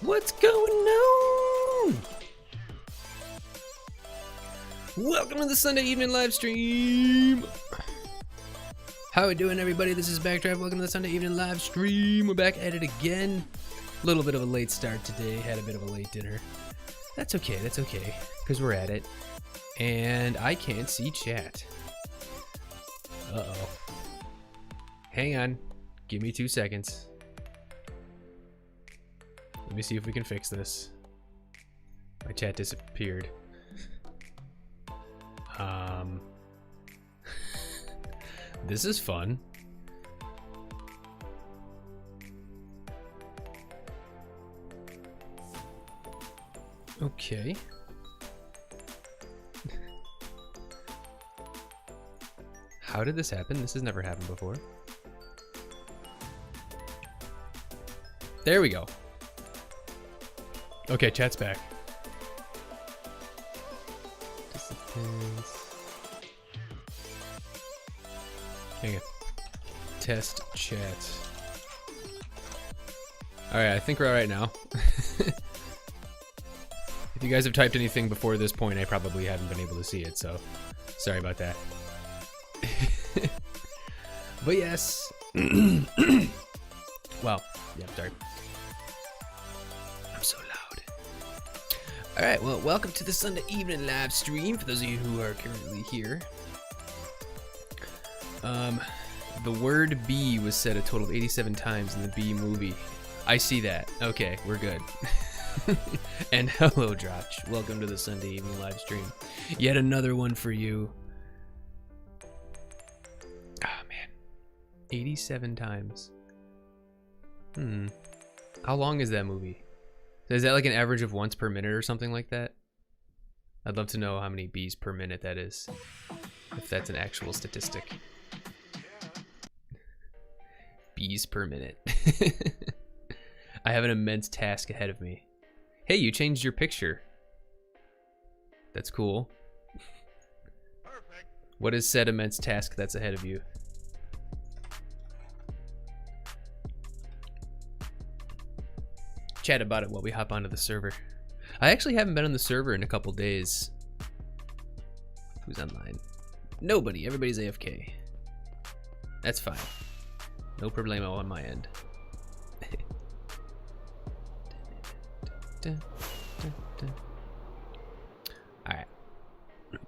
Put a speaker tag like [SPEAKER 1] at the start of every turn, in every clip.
[SPEAKER 1] What's going on? Welcome to the Sunday evening live stream. How we doing, everybody? This is Backdraft. Welcome to the Sunday evening live stream. We're back at it again. A little bit of a late start today. Had a bit of a late dinner. That's okay. That's okay, because we're at it. And I can't see chat. Uh-oh. Hang on. Give me 2 seconds. Let me see if we can fix this. My chat disappeared. This is fun. Okay. How did this happen? This has never happened before. There we go. Okay, chat's back. Hang on. Test chat. Alright, I think we're alright now. If you guys have typed anything before this point, I probably haven't been able to see it, so sorry about that. But yes. Well, yeah, sorry. I'm so loud. Alright, well, welcome to the Sunday evening live stream for those of you who are currently here. The word bee was said a total of 87 times in the Bee movie. I see that. Okay, we're good. And hello, Drotch. Welcome to the Sunday evening live stream. Yet another one for you. Ah, man. 87 times. How long is that movie? Is that like an average of once per minute or something like that? I'd love to know how many bees per minute that is. If that's an actual statistic. Bees per minute. I have an immense task ahead of me. Hey, you changed your picture. That's cool. Perfect. What is said immense task that's ahead of you? Chat about it while we hop onto the server. I actually haven't been on the server in a couple days. Who's online? Nobody. Everybody's AFK. That's fine. No problemo on my end.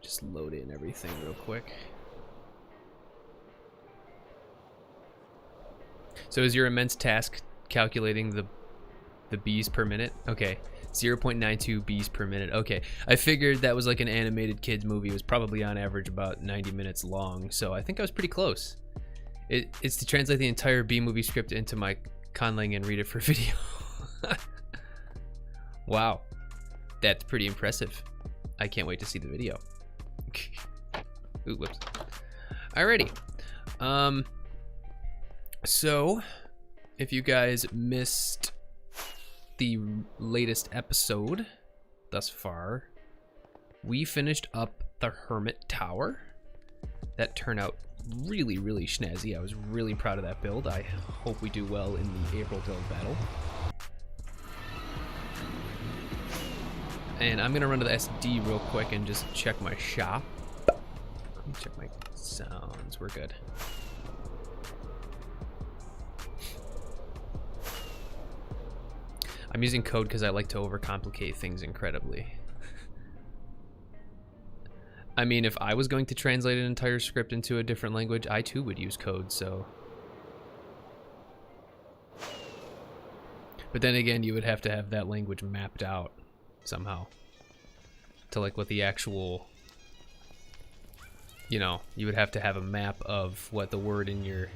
[SPEAKER 1] Just load in everything real quick. So is your immense task calculating the bees per minute? Okay, 0.92 bees per minute. Okay, I figured that was like an animated kids movie. It was probably on average about 90 minutes long, so I think I was pretty close. It's to translate the entire bee movie script into my conlang and read it for video. Wow, that's pretty impressive. I can't wait to see the video. Ooh, whoops. Alrighty. So, if you guys missed the latest episode thus far, we finished up the Hermit Tower. That turned out really, really snazzy. I was really proud of that build. I hope we do well in the April build battle. And I'm gonna run to the SD real quick and just check my shop. Let me check my sounds. We're good. I'm using code because I like to overcomplicate things incredibly. I mean, if I was going to translate an entire script into a different language, I too would use code, so. But then again, you would have to have that language mapped out somehow to like what the actual, you know, you would have to have a map of what the word in your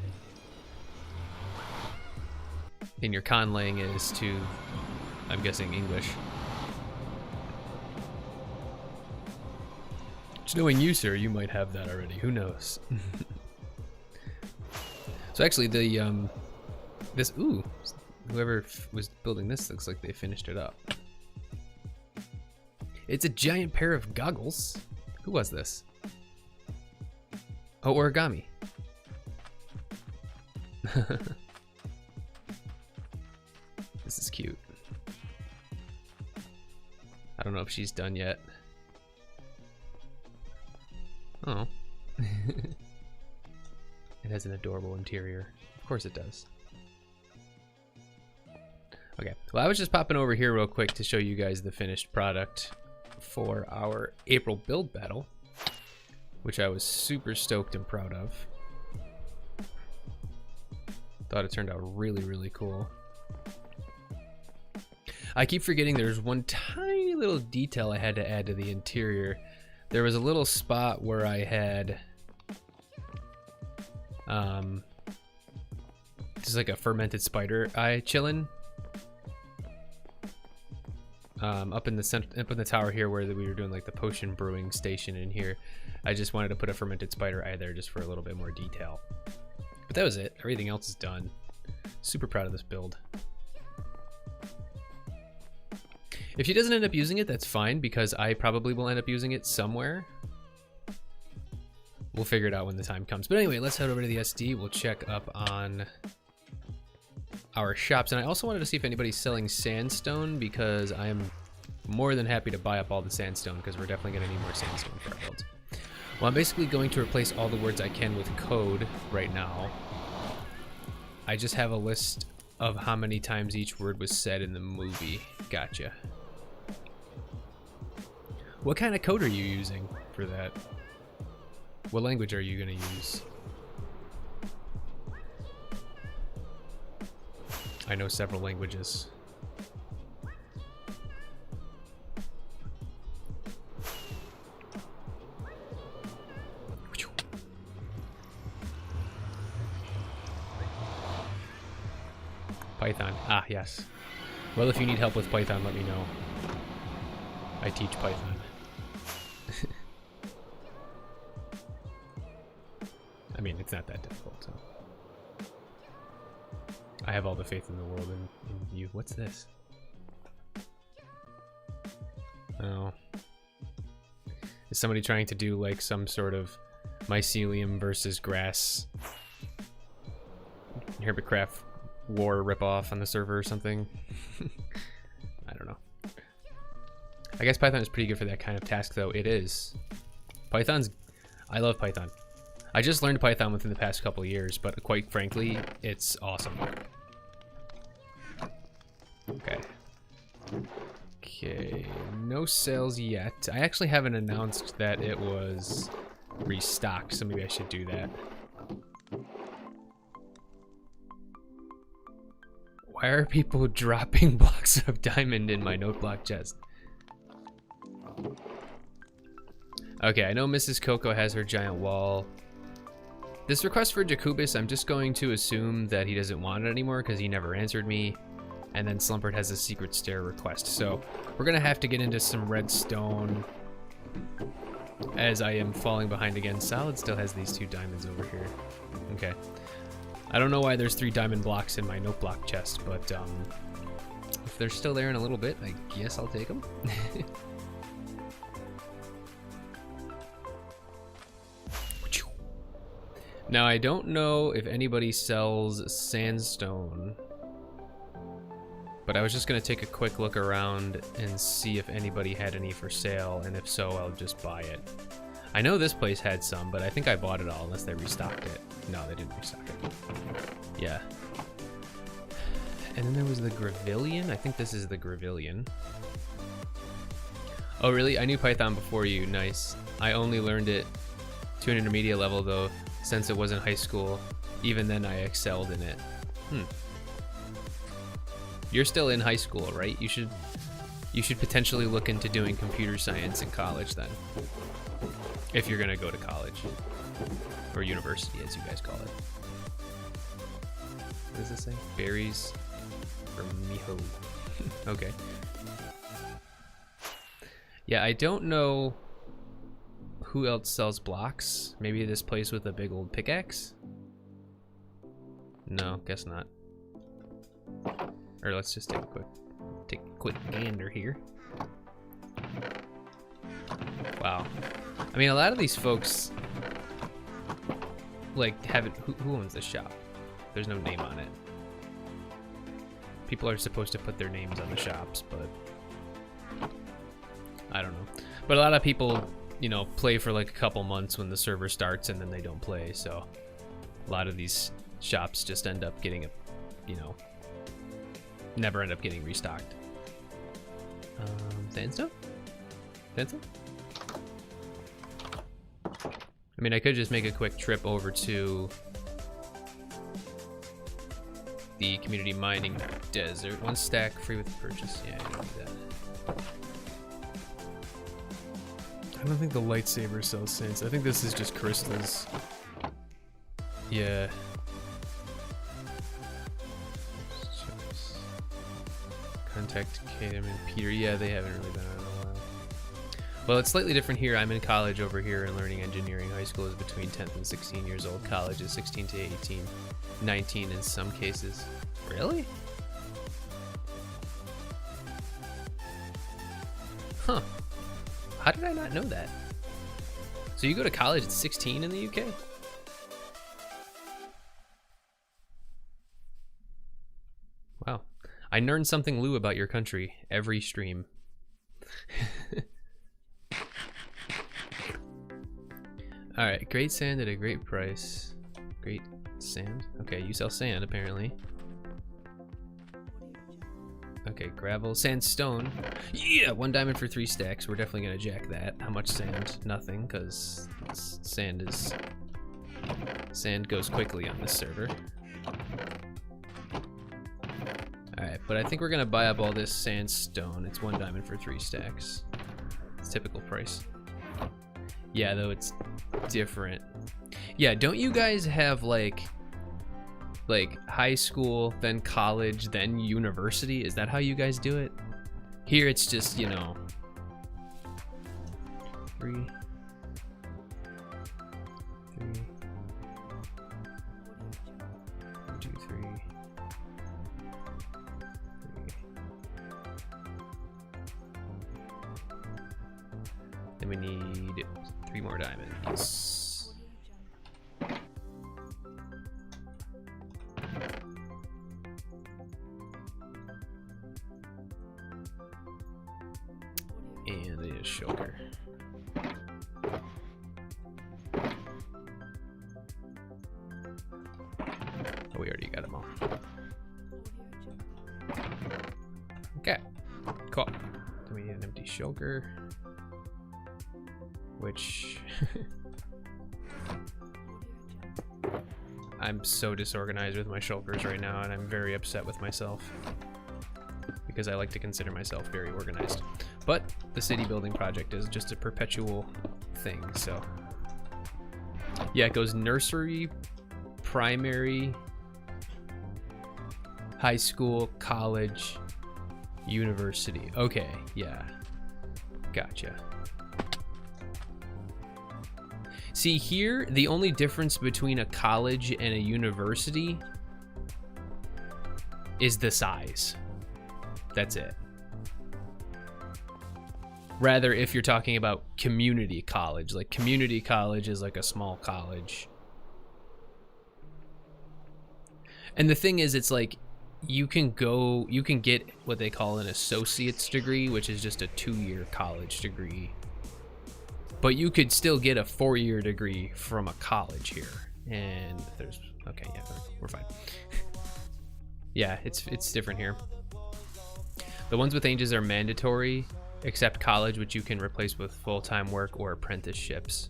[SPEAKER 1] conlang is to, I'm guessing, English. Just knowing you, sir, you might have that already. Who knows? So actually, the whoever was building this looks like they finished it up. It's a giant pair of goggles. Who was this? Oh, Origami. This is cute. I don't know if she's done yet. Oh. It has an adorable interior. Of course it does. Okay, well, I was just popping over here real quick to show you guys the finished product for our April build battle, which I was super stoked and proud of. Thought it turned out really, really cool. I keep forgetting there's one tiny little detail I had to add to the interior. There was a little spot where I had just like a fermented spider eye chilling up in the tower here where we were doing like the potion brewing station in here. I just wanted to put a fermented spider eye there just for a little bit more detail. But that was it. Everything else is done. Super proud of this build. If she doesn't end up using it, that's fine, because I probably will end up using it somewhere. We'll figure it out when the time comes. But anyway, let's head over to the SD. We'll check up on our shops. And I also wanted to see if anybody's selling sandstone, because I am more than happy to buy up all the sandstone, because we're definitely going to need more sandstone for our builds. Well, I'm basically going to replace all the words I can with code right now. I just have a list of how many times each word was said in the movie. Gotcha. What kind of code are you using for that? What language are you gonna use? I know several languages. Python. Ah, yes. Well, if you need help with Python, let me know. I teach Python. I mean, it's not that difficult, so. I have all the faith in the world in you. What's this? Oh. Is somebody trying to do like some sort of mycelium versus grass Hermitcraft war ripoff on the server or something? I don't know. I guess Python is pretty good for that kind of task, though. It is. I love Python. I just learned Python within the past couple of years, but quite frankly, it's awesome. Okay. Okay, no sales yet. I actually haven't announced that it was restocked, so maybe I should do that. Why are people dropping blocks of diamond in my note block chest? Okay, I know Mrs. Coco has her giant wall. This request for Jacobus, I'm just going to assume that he doesn't want it anymore because he never answered me. And then Slumpert has a secret stair request. So we're gonna have to get into some redstone as I am falling behind again. Solid still has these 2 diamonds over here. Okay. I don't know why there's 3 diamond blocks in my note block chest, but if they're still there in a little bit, I guess I'll take them. Now, I don't know if anybody sells sandstone, but I was just gonna take a quick look around and see if anybody had any for sale, and if so, I'll just buy it. I know this place had some, but I think I bought it all unless they restocked it. No, they didn't restock it. Yeah. And then there was the Gravillion. I think this is the Gravillion. Oh, really? I knew Python before you. Nice. I only learned it to an intermediate level, though, since it was in high school. Even then, I excelled in it. You're still in high school, right? You should potentially look into doing computer science in college then. If you're gonna go to college. Or university, as you guys call it. What does this say? Berries for Miho. Okay. Yeah, I don't know who else sells blocks. Maybe this place with a big old pickaxe? No, guess not. Or let's just take a quick gander here. Wow. I mean, a lot of these folks like haven't. Who owns this shop? There's no name on it. People are supposed to put their names on the shops, but I don't know. But a lot of people, you know, play for like a couple months when the server starts and then they don't play. So a lot of these shops just end up getting never end up getting restocked. Sandstone? Sandstone? I mean, I could just make a quick trip over to the community mining desert. 1 stack free with purchase. Yeah, I can do that. I don't think the lightsaber sells sands. I think this is just crystals. Yeah. Contact Katem and Peter. Yeah, they haven't really been on in a while. Well, it's slightly different here. I'm in college over here and learning engineering. High school is between 10th and 16 years old. College is 16 to 18, 19 in some cases. Really? Huh. How did I not know that? So you go to college at 16 in the UK? Wow. I learn something new about your country every stream. Alright, great sand at a great price. Great sand? Okay, you sell sand apparently. Okay, gravel, sandstone. Yeah, 1 diamond for 3 stacks. We're definitely gonna jack that. How much sand? Nothing, because sand goes quickly on this server. Alright, but I think we're gonna buy up all this sandstone. It's 1 diamond for 3 stacks. It's typical price. Yeah, though it's different. Yeah, don't you guys have like high school, then college, then university? Is that how you guys do it? Here it's just, you know, 3, 2, 3. Then we need 3 more diamonds. And a shulker. Oh, we already got them all. Okay, cool. Then we shulker, which I'm so disorganized with my shulkers right now, and I'm very upset with myself because I like to consider myself very organized. But the city building project is just a perpetual thing, so yeah, it goes nursery, primary, high school, college, university. Okay, yeah, gotcha. See here, the only difference between a college and a university is the size. That's it. Rather, if you're talking about community college, like community college is like a small college. And the thing is, it's like you can get what they call an associate's degree, which is just a 2-year college degree. But you could still get a 4-year degree from a college here. And there's, okay, yeah, we're fine. Yeah, it's different here. The ones with ages are mandatory, except college, which you can replace with full-time work or apprenticeships.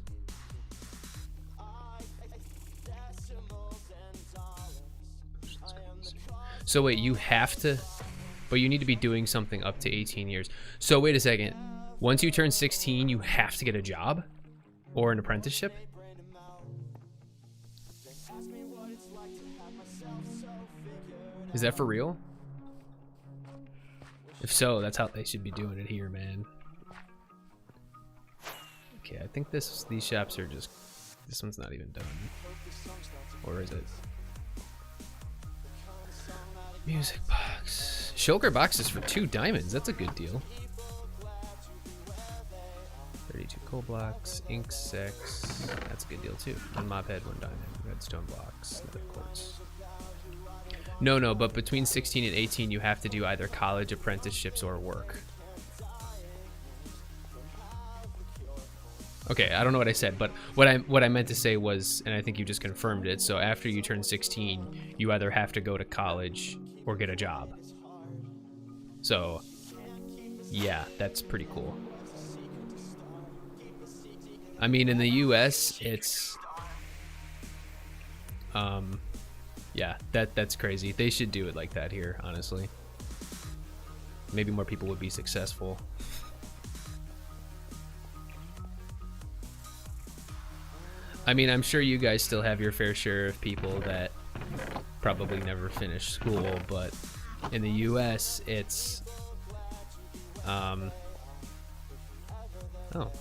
[SPEAKER 1] So wait, you have to, but you need to be doing something up to 18 years. So wait a second. Once you turn 16, you have to get a job or an apprenticeship? Is that for real? If so, that's how they should be doing it here, man. Okay, I think these shops are just, this one's not even done. Or is it? Music box. Shulker boxes for 2 diamonds. That's a good deal. 32 coal blocks, ink 6. That's a good deal too. 1 mop head, 1 diamond, redstone blocks, another quartz. No, but between 16 and 18, you have to do either college, apprenticeships, or work. Okay, I don't know what I said, but what I meant to say was, and I think you just confirmed it, so after you turn 16, you either have to go to college or get a job. So, yeah, that's pretty cool. I mean, in the US, it's, yeah, that's crazy. They should do it like that here, honestly. Maybe more people would be successful. I mean, I'm sure you guys still have your fair share of people that probably never finish school, but in the US, it's, oh,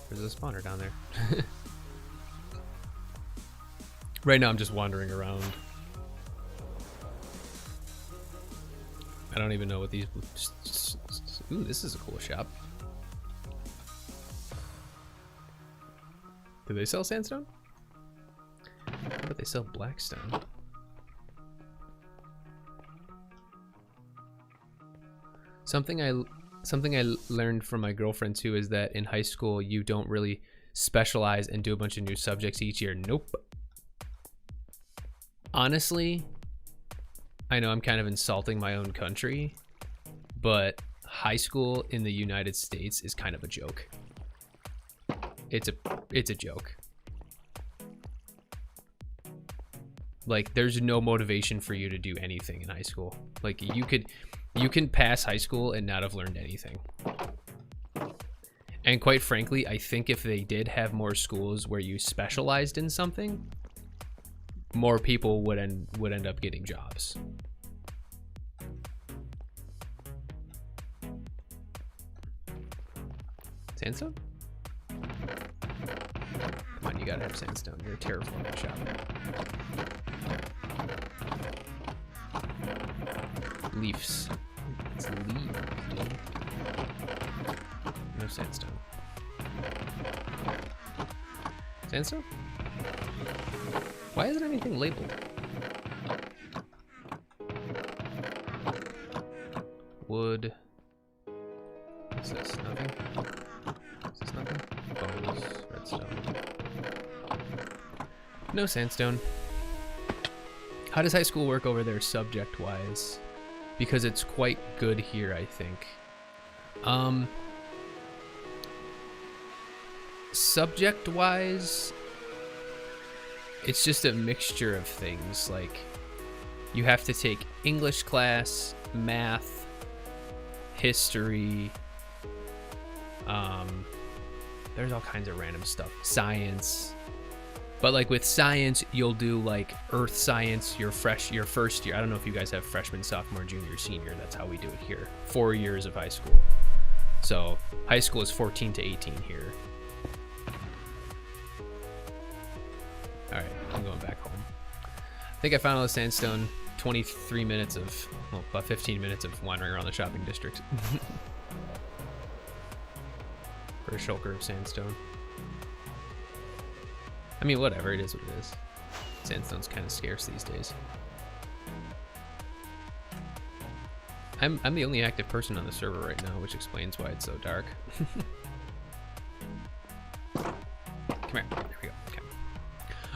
[SPEAKER 1] there's a spawner down there. Right now, I'm just wandering around. I don't even know what these... Ooh, this is a cool shop. Do they sell sandstone? How about they sell blackstone? Something I learned from my girlfriend too is that in high school you don't really specialize and do a bunch of new subjects each year. Nope. Honestly, I know I'm kind of insulting my own country, but high school in the United States is kind of a joke. It's a joke. Like, there's no motivation for you to do anything in high school. Like, you can pass high school and not have learned anything. And quite frankly, I think if they did have more schools where you specialized in something, more people would end up getting jobs. Sandstone? Come on, you gotta have sandstone. You're a terraforming shop. Leaves. It's leaves, dude. No sandstone. Sandstone? Why isn't anything labeled? Wood. What's this? Nothing? Is this nothing? Bones. Redstone. No sandstone. How does high school work over there subject-wise? Because it's quite good here, I think. subject-wise, it's just a mixture of things. Like, you have to take English class, math, history, there's all kinds of random stuff, science. But like with science, you'll do like earth science your first year. I don't know if you guys have freshman, sophomore, junior, senior. That's how we do it here. 4 years of high school. So high school is 14 to 18 here. All right, I'm going back home. I think I found all the sandstone. 23 minutes of, well, about 15 minutes of wandering around the shopping district. For a shulker of sandstone. I mean, whatever, it is what it is. Sandstone's kind of scarce these days. I'm the only active person on the server right now, which explains why it's so dark. Come here, there we go, okay.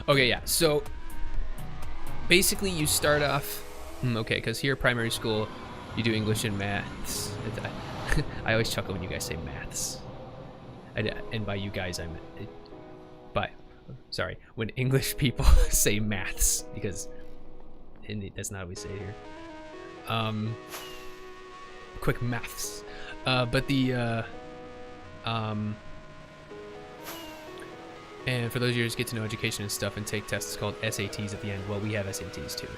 [SPEAKER 1] Okay, yeah, so basically you start off, okay, because here, primary school, you do English and maths. I always chuckle when you guys say maths. And by you guys, I meant, sorry, when English people say maths, because that's not how we say it here. Quick maths. But the, and for those of you who just get to know education and stuff and take tests called SATs at the end, well, we have SATs too.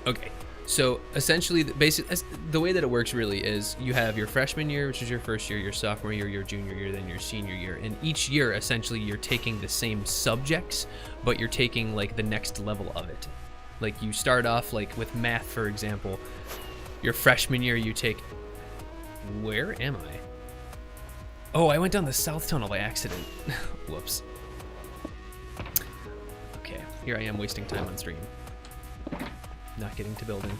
[SPEAKER 1] Okay, so essentially the way that it works really is you have your freshman year, which is your first year, your sophomore year, your junior year, then your senior year. And each year, essentially, you're taking the same subjects, but you're taking like the next level of it. Like you start off like with math, for example. Your freshman year, you take, where am I? Oh, I went down the south tunnel by accident. Whoops. Okay, here I am wasting time on stream. Not getting to building.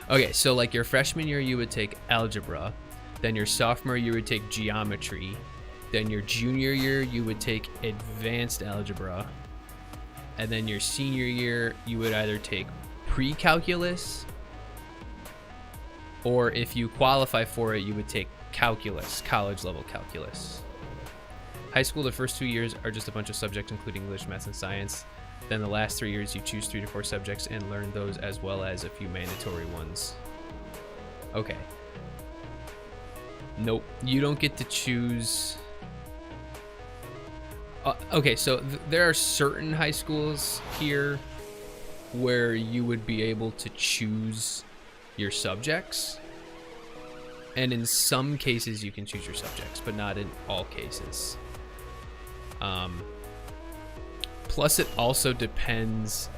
[SPEAKER 1] Okay, so like your freshman year, you would take algebra. Then your sophomore year, you would take geometry. Then your junior year, you would take advanced algebra. And then your senior year, you would either take pre-calculus, or if you qualify for it, you would take calculus, college level calculus. High school, the first 2 years are just a bunch of subjects, including English, math, and science. Then the last 3 years, you choose 3 to 4 subjects and learn those as well as a few mandatory ones. Okay. Nope, you don't get to choose. Okay, so there are certain high schools here where you would be able to choose your subjects. And in some cases, you can choose your subjects, but not in all cases. Plus it also depends.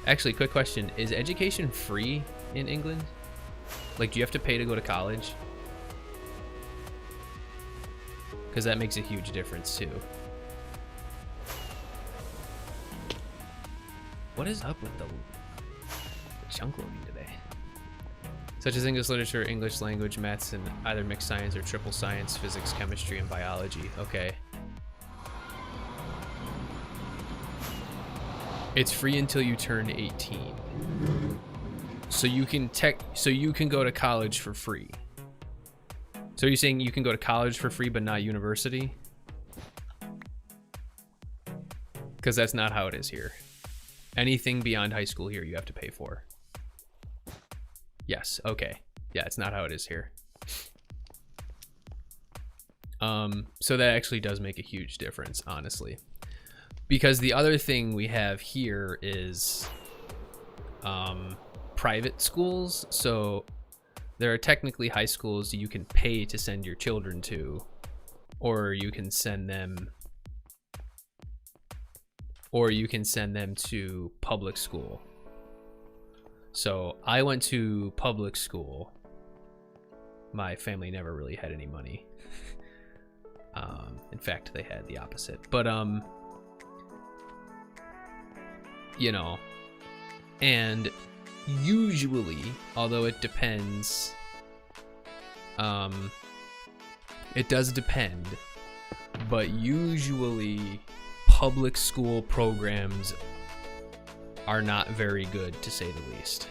[SPEAKER 1] Actually, quick question, is education free in England? Like, do you have to pay to go to college? Because that makes a huge difference too. What is up with the chunk loading today? Such as English literature, English language, maths, and either mixed science or triple science, physics, chemistry, and biology. Okay. It's free until you turn 18. So you can go to college for free. So you're saying you can go to college for free but not university? Because that's not how it is here. Anything beyond high school here you have to pay for. Yes, okay. Yeah, it's not how it is here. So that actually does make a huge difference, honestly. Because the other thing we have here is private schools. So there are technically high schools you can pay to send your children to, or you can send them to public school. So I went to public school. My family never really had any money. In fact, they had the opposite. But you know, and usually, although it depends, it does depend, but usually public school programs are not very good, to say the least.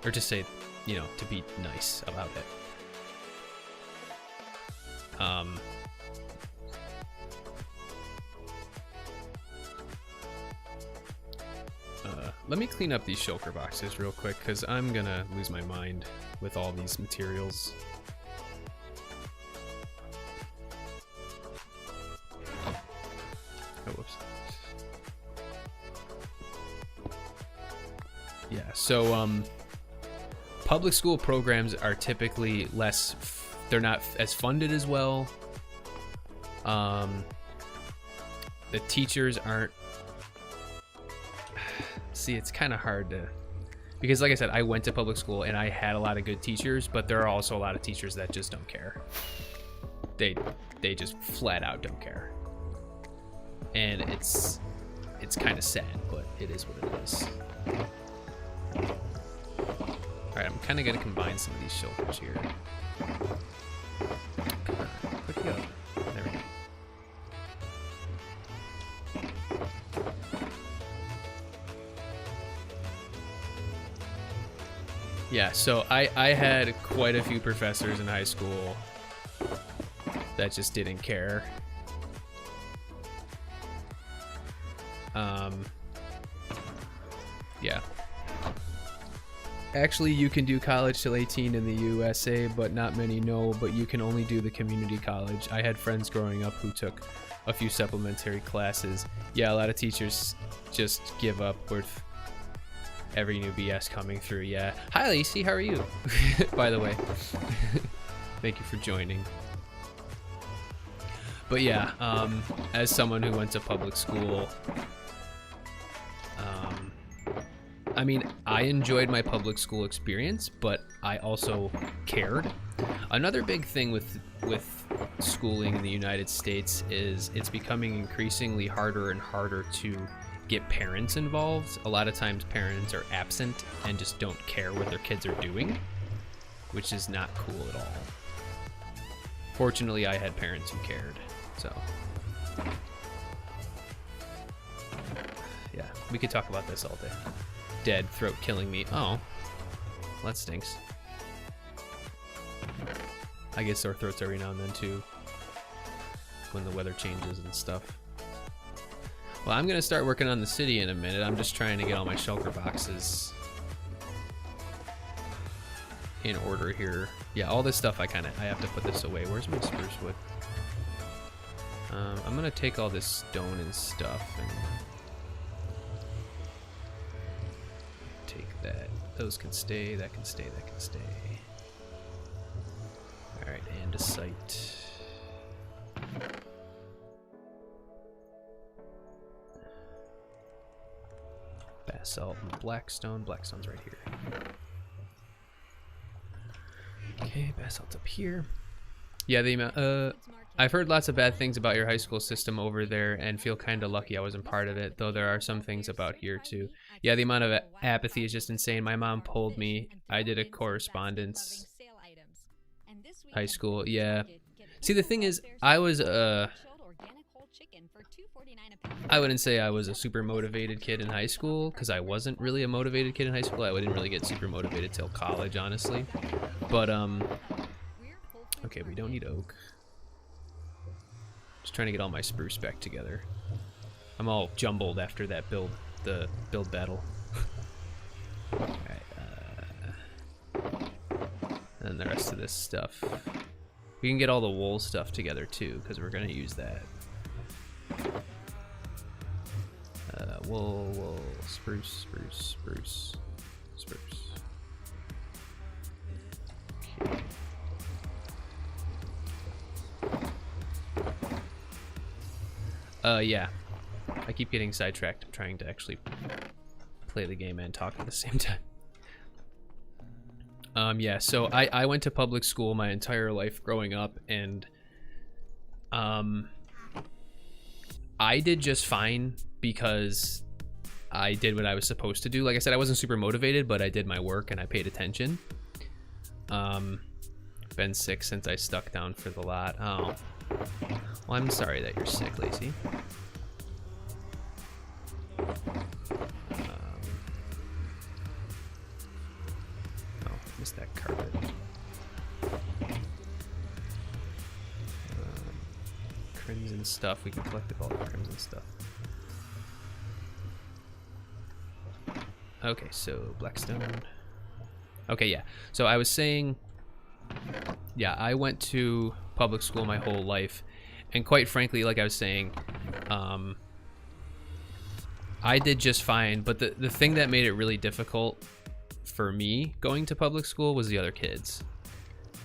[SPEAKER 1] or to say, you know, to be nice about it. Let me clean up these shulker boxes real quick, because I'm gonna lose my mind with all these materials. Oh, whoops. Yeah, so public school programs are typically less, they're not as funded as well. The teachers aren't, see, it's kind of hard to, because like I said, I went to public school and I had a lot of good teachers, but there are also a lot of teachers that just don't care. They just flat out don't care. And it's kind of sad, but it is what it is. Alright, I'm kind of going to combine some of these shoulders here. Come on, quick go. There we go. Yeah, so I had quite a few professors in high school that just didn't care. Yeah. Actually, you can do college till 18 in the USA, but not many know, but you can only do the community college. I had friends growing up who took a few supplementary classes. Yeah, a lot of teachers just give up with every new BS coming through. Yeah. Hi, Lacey. How are you? By the way. Thank you for joining. But yeah, as someone who went to public school, I mean, I enjoyed my public school experience, but I also cared. Another big thing with schooling in the United States is it's becoming increasingly harder and harder to get parents involved. A lot of times parents are absent and just don't care what their kids are doing, which is not cool at all. Fortunately, I had parents who cared, so. Yeah, we could talk about this all day. Dead, throat killing me. Oh, well, that stinks. I get sore throats every now and then too, when the weather changes and stuff. Well, I'm gonna start working on the city in a minute. I'm just trying to get all my shulker boxes in order here. Yeah, all this stuff I have to put this away. Where's my spruce wood? I'm gonna take all this stone and stuff and take that. Those can stay, that can stay, that can stay. Alright, andesite. Basalt and blackstone. Blackstone's right here. Okay, basalt's up here. Yeah, the amount, I've heard lots of bad things about your high school system over there and feel kind of lucky I wasn't part of it, though there are some things about here too. Yeah, the amount of apathy is just insane. My mom pulled me. I did a correspondence high school. Yeah. See, the thing is, I wouldn't say I was a super motivated kid in high school, because I wasn't really a motivated kid in high school. I didn't really get super motivated till college, honestly. But, okay, we don't need oak. Just trying to get all my spruce back together. I'm all jumbled after that build battle. Alright, and the rest of this stuff. We can get all the wool stuff together too, because we're gonna use that. Wool, spruce, spruce, spruce, spruce. Okay. Yeah. I keep getting sidetracked. I'm trying to actually play the game and talk at the same time. Yeah, so I went to public school my entire life growing up, and I did just fine because I did what I was supposed to do. Like I said, I wasn't super motivated, but I did my work and I paid attention. Been sick since I stuck down for the lot. Oh. Well, I'm sorry that you're sick, Lacey. Missed that carpet. Crimson stuff. We can collect all the crimson stuff. Okay, so Blackstone. Okay, yeah. So I was saying, yeah, I went to public school my whole life, and quite frankly, like I was saying, I did just fine. But the thing that made it really difficult for me going to public school was the other kids,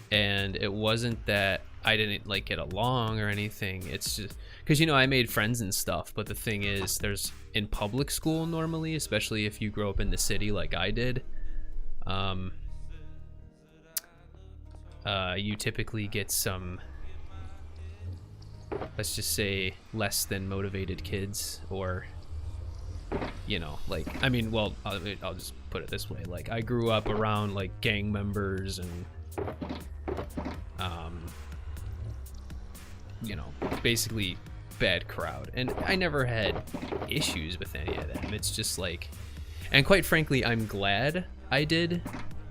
[SPEAKER 1] and it wasn't that I didn't like get along or anything. It's just because, you know, I made friends and stuff, but the thing is, there's in public school normally, especially if you grow up in the city like I did, you typically get some, let's just say, less than motivated kids, or, you know, like, I mean, well, I'll just put it this way, like, I grew up around like gang members and you know, basically bad crowd, and I never had issues with any of them. It's just like, and quite frankly, I'm glad I did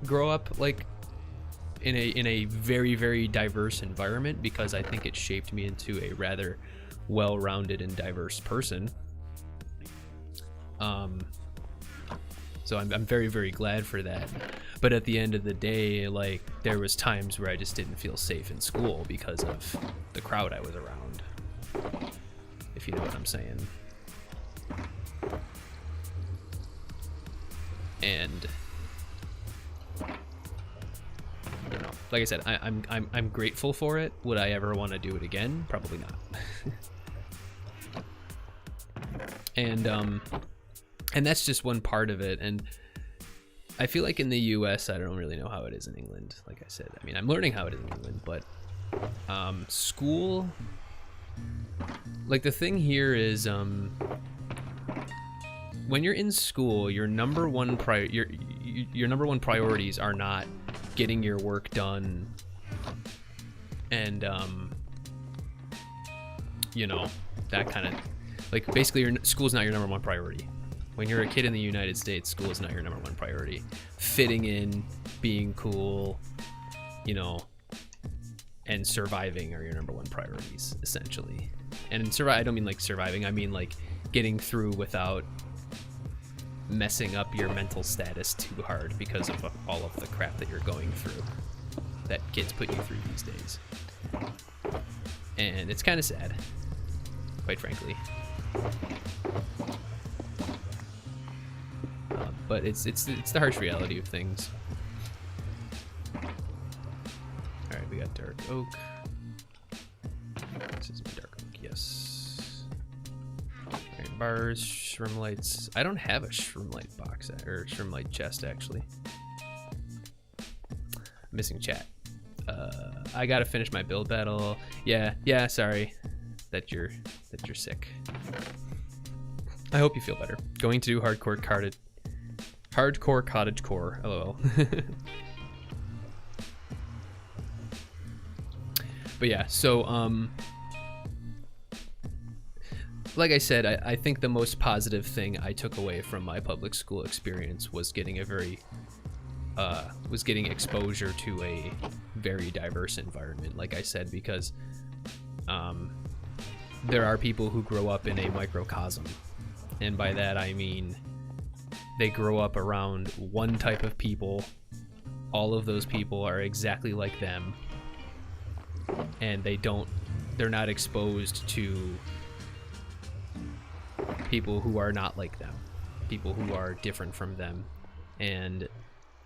[SPEAKER 1] grow up like in a very, very diverse environment, because I think it shaped me into a rather well-rounded and diverse person. So I'm very, very glad for that. But at the end of the day, like, there was times where I just didn't feel safe in school because of the crowd I was around, if you know what I'm saying. And, you know, like I said, I'm grateful for it. Would I ever want to do it again? Probably not. And that's just one part of it. And I feel like in the US, I don't really know how it is in England. Like I said, I mean, I'm learning how it is in England, but school, like, the thing here is, when you're in school, your number one priorities are not getting your work done and you know, that kind of, like, basically your school's not your number one priority. When you're a kid in the United States, school is not your number one priority. Fitting in, being cool, you know, and surviving are your number one priorities, essentially. And in I don't mean like surviving, I mean like getting through without messing up your mental status too hard because of all of the crap that you're going through, that kids put you through these days. And it's kind of sad, quite frankly. But it's the harsh reality of things. All right, we got dark oak. This is my dark oak, yes. All right, bars, shroom lights. I don't have a shroom light box or shroom light chest actually. Missing chat. I gotta finish my build battle. Yeah. Sorry that you're sick. I hope you feel better. Going to do hardcore cottage core. LOL. But yeah, so like I said, I think the most positive thing I took away from my public school experience was getting getting exposure to a very diverse environment, like I said, because there are people who grow up in a microcosm, and by that I mean they grow up around one type of people. All of those people are exactly like them, and they're not exposed to people who are not like them, people who are different from them, and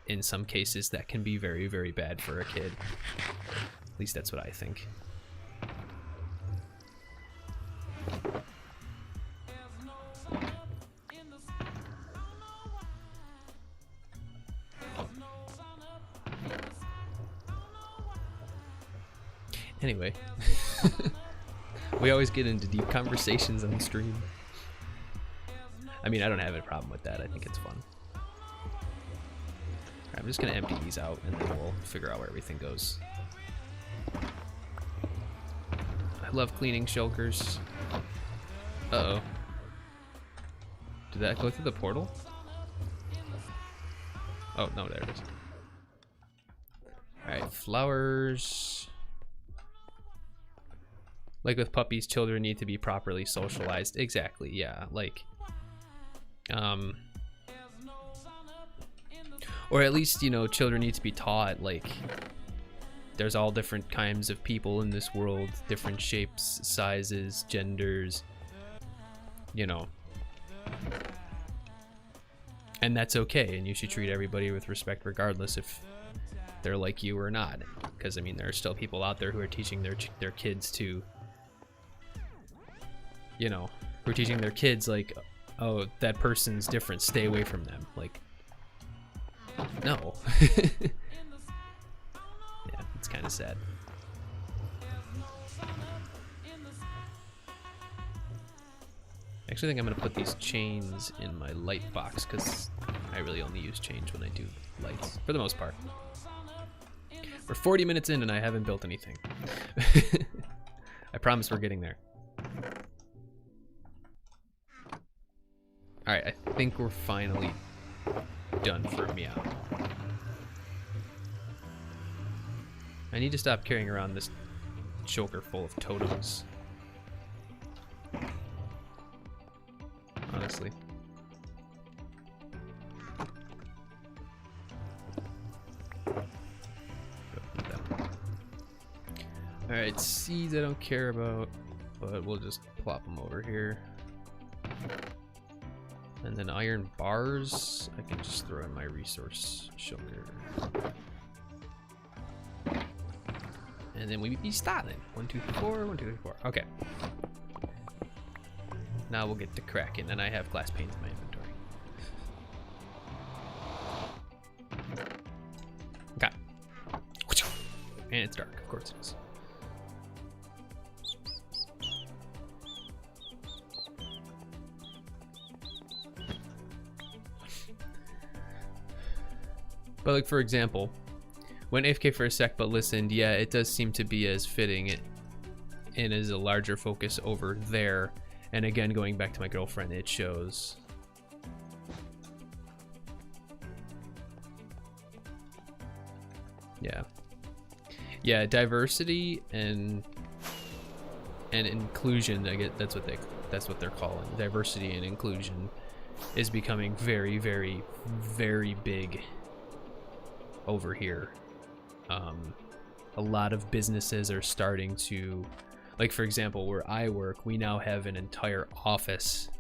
[SPEAKER 1] in some cases that can be very, very bad for a kid. At least that's what I think. Anyway, we always get into deep conversations on stream. I mean, I don't have a problem with that. I think it's fun. Alright, I'm just gonna empty these out and then we'll figure out where everything goes. I love cleaning shulkers. Uh-oh. Did that go through the portal? Oh, no, there it is. Alright, flowers. Like with puppies, children need to be properly socialized. Exactly, yeah. Like, or at least, you know, children need to be taught, like, there's all different kinds of people in this world, different shapes, sizes, genders, you know. And that's okay, and you should treat everybody with respect regardless if they're like you or not. Because, I mean, there are still people out there who are teaching their kids to, you know, who are teaching their kids, like, oh, that person's different, stay away from them. Like, no. Yeah, it's kind of sad. I actually think I'm gonna put these chains in my light box because I really only use chains when I do lights, for the most part. We're 40 minutes in and I haven't built anything. I promise we're getting there. Alright, I think we're finally done for Meow. I need to stop carrying around this choker full of totems. Honestly. Alright, seeds I don't care about, but we'll just plop them over here. And then iron bars, I can just throw in my resource shulker. And then we be starting. 1, 2, 3, 4, 1, 2, 3, 4. Okay. Now we'll get to cracking, and I have glass panes in my inventory. Okay. And it's dark, of course it is. But like, for example, when AFK for a sec but listened, yeah, it does seem to be as fitting and is a larger focus over there. And again, going back to my girlfriend, it shows. Yeah. Yeah, diversity and inclusion, I get that's what they're calling. Diversity and inclusion is becoming very, very, very big over here. A lot of businesses are starting to, like, for example, where I work, we now have an entire office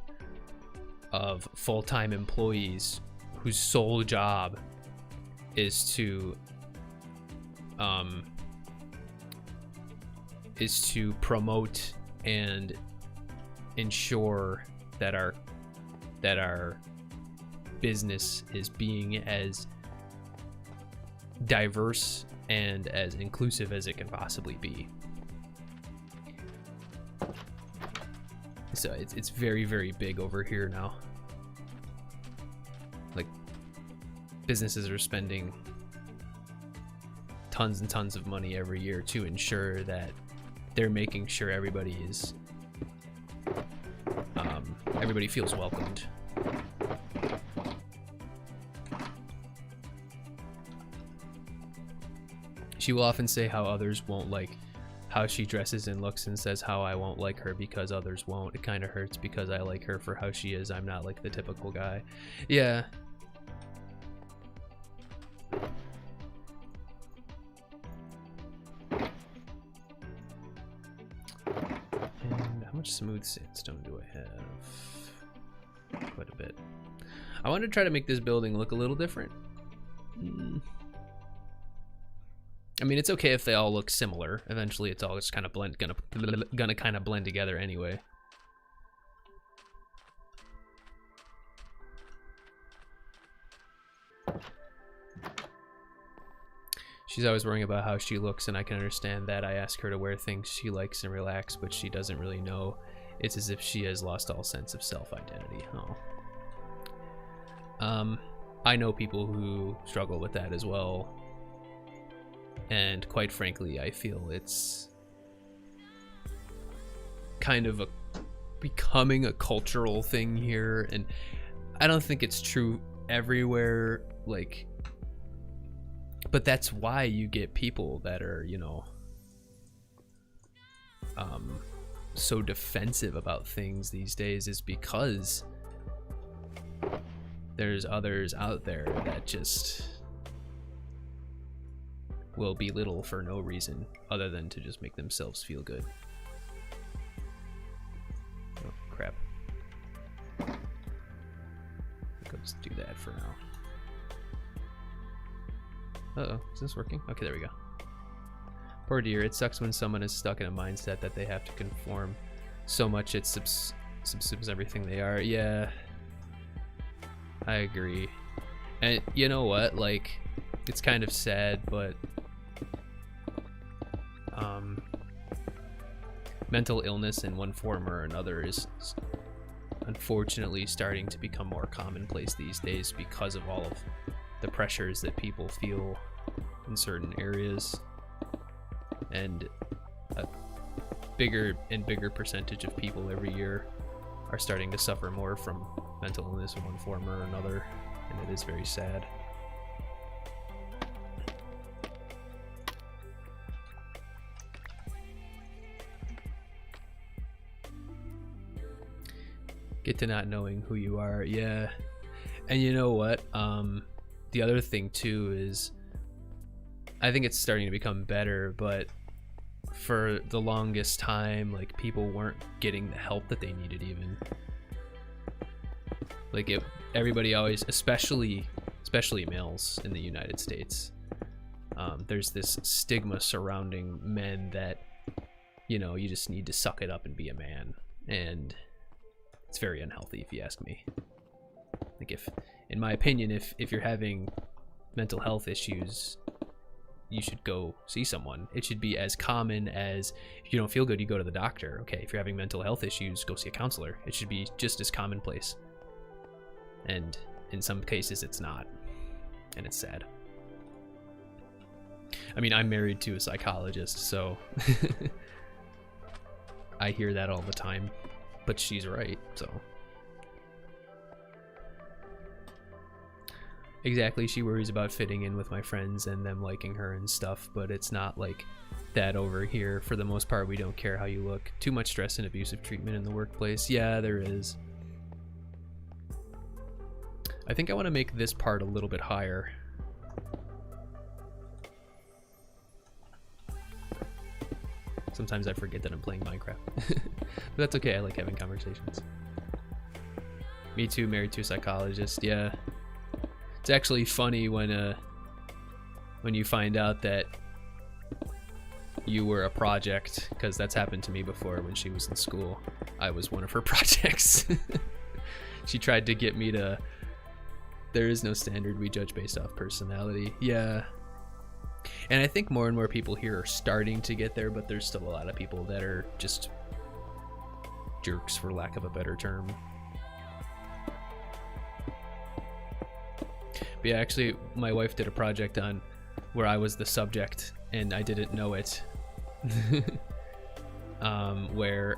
[SPEAKER 1] of full-time employees whose sole job is to promote and ensure that our business is being as diverse and as inclusive as it can possibly be. So it's very, very big over here now. Like, businesses are spending tons and tons of money every year to ensure that they're making sure everybody is everybody feels welcomed. She will often say how others won't like how she dresses and looks, and says how I won't like her because others won't. It kind of hurts because I like her for how she is. I'm not like the typical guy. Yeah. And how much smooth sandstone do I have? Quite a bit. I want to try to make this building look a little different. I mean, it's okay if they all look similar. Eventually, it's all just kind of gonna kind of blend together anyway. She's always worrying about how she looks, and I can understand that. I ask her to wear things she likes and relax, but she doesn't really know. It's as if she has lost all sense of self-identity. Oh. I know people who struggle with that as well. And quite frankly, I feel it's kind of becoming a cultural thing here, and I don't think it's true everywhere. Like, But that's why you get people that are, you know, so defensive about things these days, is because there's others out there that just will belittle for no reason other than to just make themselves feel good. Oh, crap. I'll just do that for now. Uh-oh, is this working? Okay, there we go. Poor dear, it sucks when someone is stuck in a mindset that they have to conform so much it subsumes everything they are. Yeah, I agree. And you know what, like, it's kind of sad, but mental illness in one form or another is unfortunately starting to become more commonplace these days because of all of the pressures that people feel in certain areas, and a bigger and bigger percentage of people every year are starting to suffer more from mental illness in one form or another, and it is very sad. Get to not knowing who you are. Yeah. And you know what, the other thing too is, I think it's starting to become better, but for the longest time, like, people weren't getting the help that they needed even. Like, everybody always, especially males in the United States, there's this stigma surrounding men that, you know, you just need to suck it up and be a man, and it's very unhealthy if you ask me. Like, if, in my opinion, if you're having mental health issues, you should go see someone. It should be as common as, if you don't feel good, you go to the doctor. Okay, if you're having mental health issues, go see a counselor. It should be just as commonplace. And in some cases, it's not. And it's sad. I mean, I'm married to a psychologist, so I hear that all the time. But she's right, so. Exactly, she worries about fitting in with my friends and them liking her and stuff, but it's not like that over here. For the most part, we don't care how you look. Too much stress and abusive treatment in the workplace. Yeah, there is. I think I want to make this part a little bit higher. Sometimes I forget that I'm playing Minecraft. But that's okay, I like having conversations. Me too, married to a psychologist, yeah. It's actually funny when you find out that you were a project, because that's happened to me before when she was in school. I was one of her projects. She tried to get me to, there is no standard, we judge based off personality. Yeah. And I think more and more people here are starting to get there, but there's still a lot of people that are just jerks, for lack of a better term. But yeah, actually, my wife did a project on where I was the subject, and I didn't know it. Where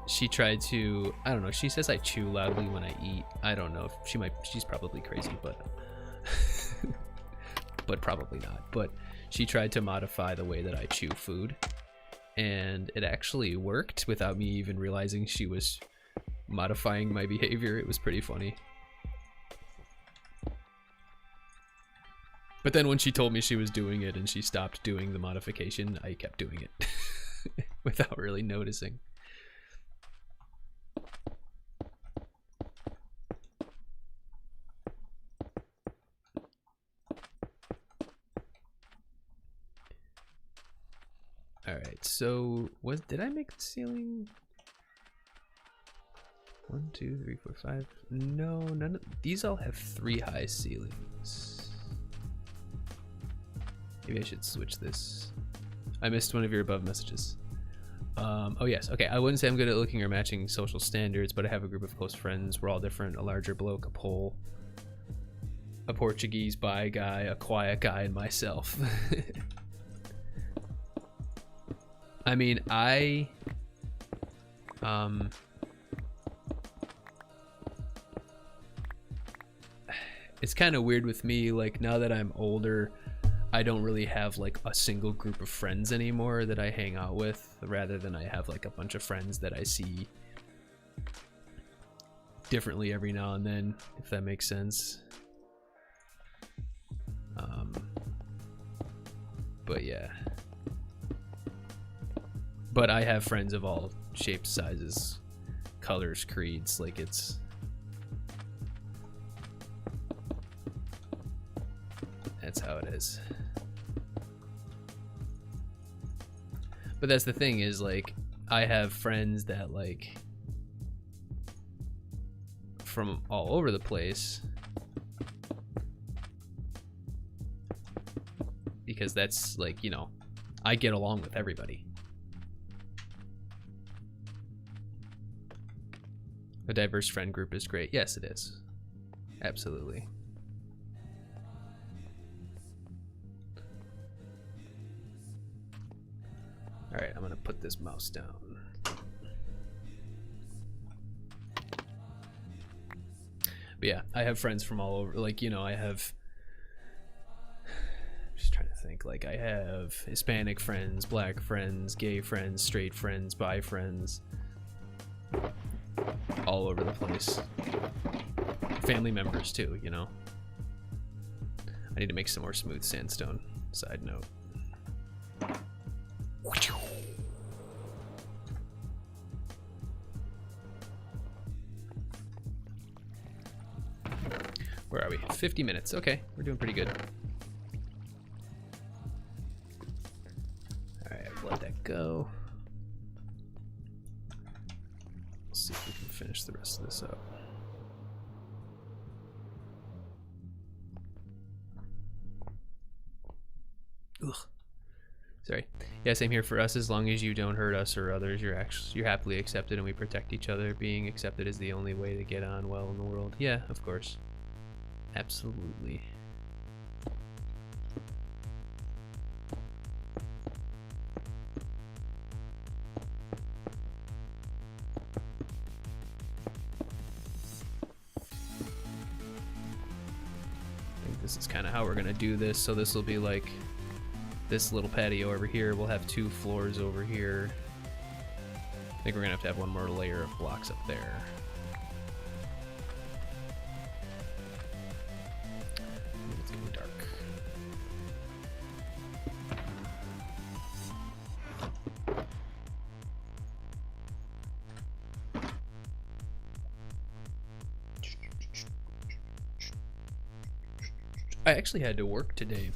[SPEAKER 1] she tried to, I don't know, she says I chew loudly when I eat. I don't know if she's probably crazy, but but probably not. But she tried to modify the way that I chew food, and it actually worked without me even realizing she was modifying my behavior. It was pretty funny. But then when she told me she was doing it and she stopped doing the modification, I kept doing it without really noticing. Alright, so did I make the ceiling? 1, 2, 3, 4, 5. No, none of these all have 3 high ceilings. Maybe I should switch this. I missed one of your above messages. Oh yes, okay. I wouldn't say I'm good at looking or matching social standards, but I have a group of close friends. We're all different. A larger bloke, a Pole, a Portuguese bi guy, a quiet guy, and myself. I mean, it's kind of weird with me, like now that I'm older, I don't really have like a single group of friends anymore that I hang out with, rather than I have like a bunch of friends that I see differently every now and then, if that makes sense. But yeah. But I have friends of all shapes, sizes, colors, creeds, like that's how it is. But that's the thing, is like I have friends that like from all over the place, because that's like, you know, I get along with everybody. A diverse friend group is great. Yes, it is. Absolutely. All right, I'm gonna put this mouse down. But yeah, I have friends from all over, like, you know, I have, I'm just trying to think, like I have Hispanic friends, black friends, gay friends, straight friends, bi friends, all over the place. Family members too, you know. I need to make some more smooth sandstone, side note. Where are we? 50 minutes. Okay, we're doing pretty good. Alright, I'll let that go. Let's see if we can finish the rest of this up. Ugh. Sorry. Yeah, same here for us. As long as you don't hurt us or others, you're happily accepted, and we protect each other. Being accepted is the only way to get on well in the world. Yeah, of course. Absolutely. I think this is kind of how we're gonna do this. So this will be like this little patio over here. We'll have 2 floors over here. I think we're gonna have to have one more layer of blocks up there. It's getting dark. I actually had to work today.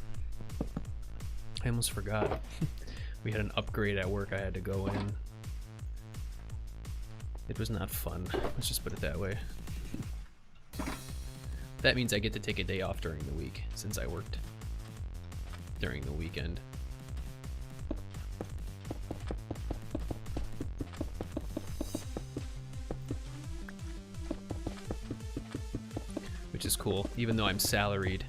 [SPEAKER 1] I almost forgot. We had an upgrade at work I had to go in. It was not fun. Let's just put it that way. That means I get to take a day off during the week, since I worked during the weekend. Which is cool, even though I'm salaried.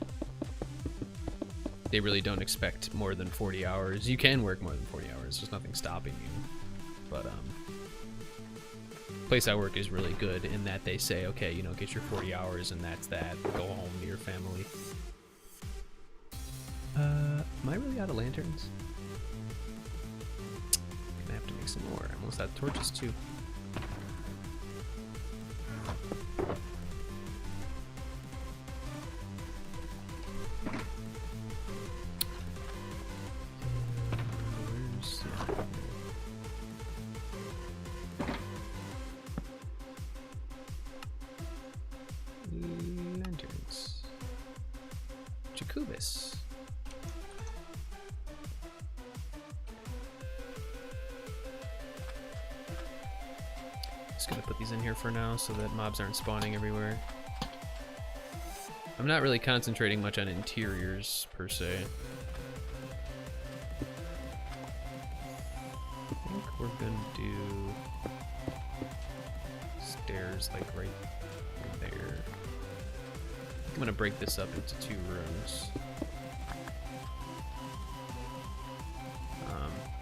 [SPEAKER 1] They really don't expect more than 40 hours. You can work more than 40 hours. There's nothing stopping you. But place I work is really good in that they say, okay, you know, get your 40 hours and that's that. Go home to your family. Am I really out of lanterns? Gonna have to make some more. I'm almost out of torches too. Lanterns. Jacobus. Just gonna put these in here for now so that mobs aren't spawning everywhere. I'm not really concentrating much on interiors per se. I think we're gonna do stairs like right there. I'm gonna break this up into 2 rooms.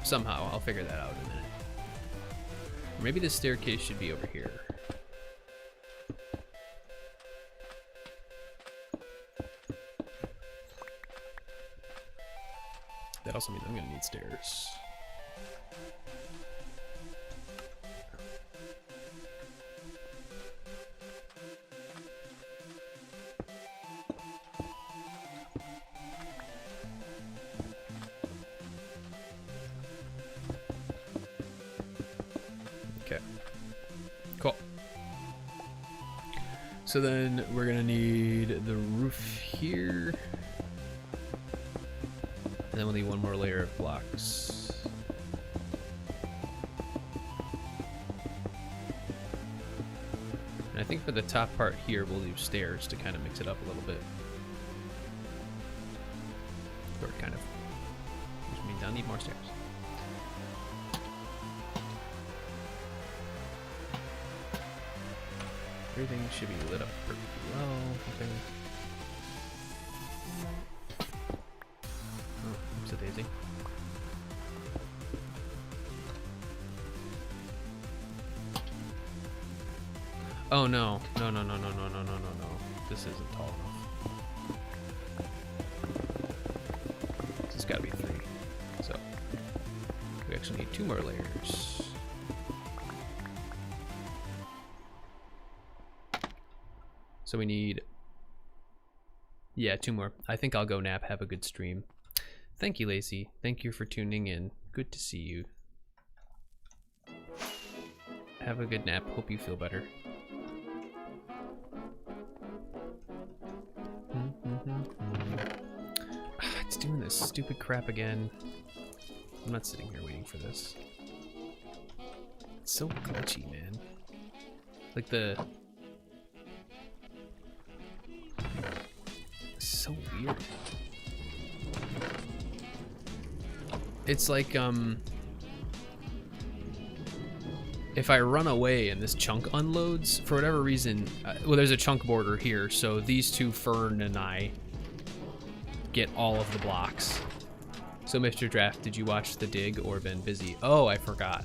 [SPEAKER 1] Somehow, I'll figure that out in a minute. Or maybe the staircase should be over here. That also means I'm gonna need stairs. Okay. Cool. So then we're gonna need the roof here. And then we'll need one more layer of blocks. And I think for the top part here, we'll do stairs to kind of mix it up a little bit. Or kind of. Which means I'll need more stairs. Everything should be lit up pretty well. Okay. Oops, a daisy. Oh no. No. This isn't tall enough. This has got to be 3. So, we actually need 2 more layers. So we need, yeah, 2 more. I think I'll go nap. Have a good stream. Thank you, Lacey. Thank you for tuning in. Good to see you. Have a good nap. Hope you feel better. It's doing this stupid crap again. I'm not sitting here waiting for this. It's so glitchy, man. Like the... It's so weird. It's like, if I run away and this chunk unloads, for whatever reason, well, there's a chunk border here, so these two, Fern and I, get all of the blocks. So, Mr. Draft, did you watch the dig or been busy? Oh, I forgot.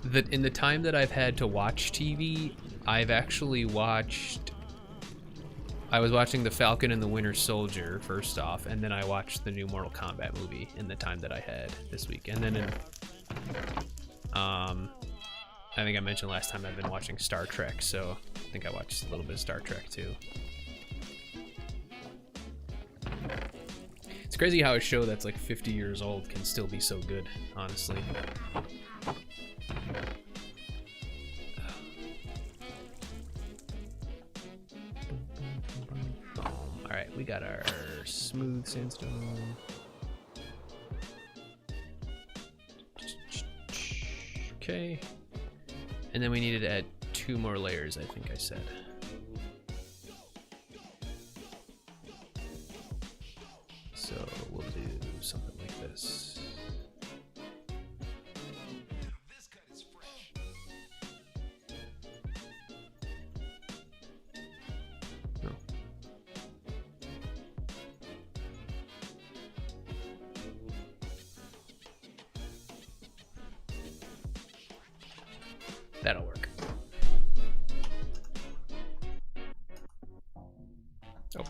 [SPEAKER 1] That in the time that I've had to watch TV, I've actually watched... I was watching The Falcon and the Winter Soldier, first off, and then I watched the new Mortal Kombat movie in the time that I had this week. And then in... I think I mentioned last time I've been watching Star Trek, so I think I watched a little bit of Star Trek too. It's crazy how a show that's like 50 years old can still be so good, honestly. Alright, we got our smooth sandstone. Okay. And then we needed to add 2 more layers, I think I said. So we'll do something like this. No. That'll work. Oh.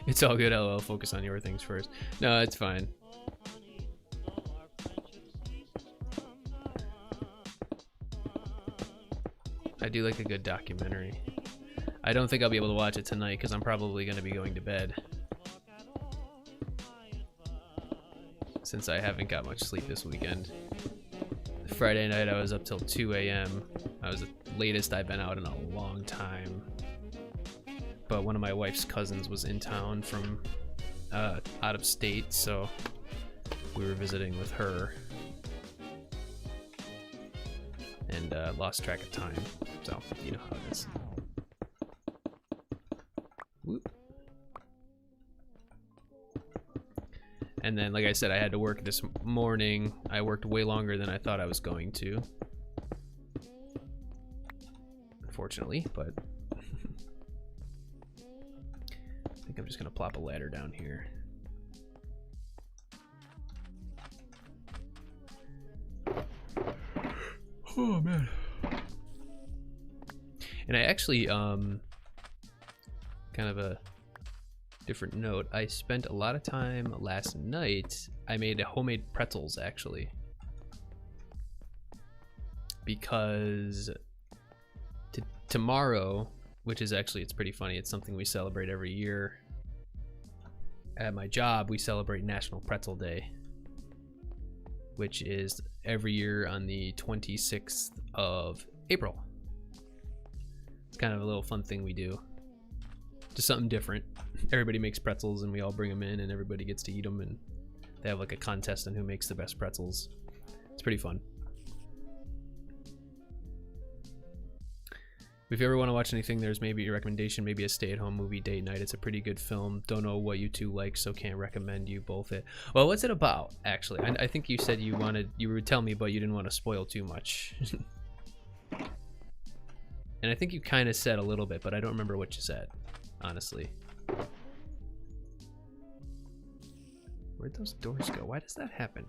[SPEAKER 1] It's all good, LOL. Focus on your things first. No, it's fine. I do like a good documentary. I don't think I'll be able to watch it tonight because I'm probably going to be going to bed. Since I haven't got much sleep this weekend. Friday night I was up till 2 a.m. I was the latest I've been out in a long time. But one of my wife's cousins was in town from out of state, so we were visiting with her. And lost track of time, so you know how it is. Whoop. And then, like I said, I had to work this morning. I worked way longer than I thought I was going to. Unfortunately, but... I think I'm just gonna plop a ladder down here. Oh, man. And I actually, kind of a different note, I spent a lot of time last night. I made homemade pretzels, actually. Because tomorrow, which is actually, it's pretty funny, it's something we celebrate every year. At my job, we celebrate National Pretzel Day, which is every year on the 26th of April. It's kind of a little fun thing we do. Just something different. Everybody makes pretzels and we all bring them in and everybody gets to eat them, and they have like a contest on who makes the best pretzels. It's pretty fun. If you ever want to watch anything, there's maybe a recommendation, maybe a stay-at-home movie date night. It's a pretty good film. Don't know what you two like, so can't recommend you both it. Well, what's it about, actually? I think you said you would tell me, but you didn't want to spoil too much. And I think you kind of said a little bit, but I don't remember what you said, honestly. Where'd those doors go? Why does that happen?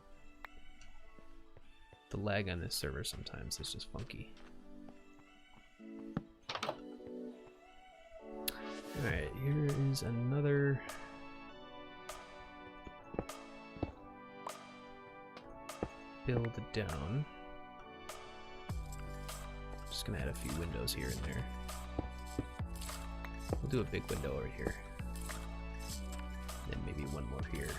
[SPEAKER 1] The lag on this server sometimes is just funky. Alright, here is another build down. Just gonna add a few windows here and there. We'll do a big window over here. Then maybe one more here.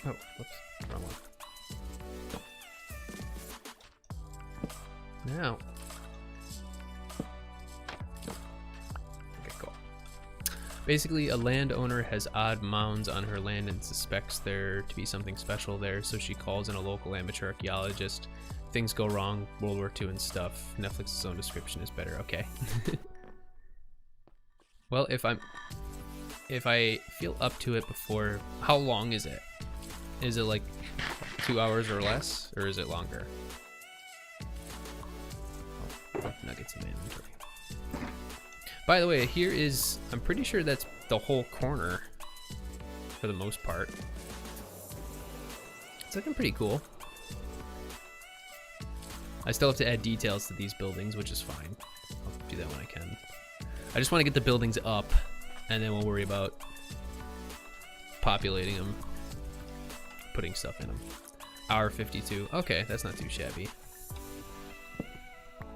[SPEAKER 1] Oh, whoops, wrong one. Now. Okay, cool. Basically, a landowner has odd mounds on her land and suspects there to be something special there, so she calls in a local amateur archaeologist. Things go wrong, World War II and stuff. Netflix's own description is better, okay. Well, if I feel up to it before, how long is it? Is it like 2 hours or less, or is it longer? Oh, nuggets in my inventory. By the way, here is, I'm pretty sure that's the whole corner for the most part. It's looking pretty cool. I still have to add details to these buildings, which is fine. I'll do that when I can. I just want to get the buildings up, and then we'll worry about populating them. Putting stuff in them. Hour 52. Okay, that's not too shabby.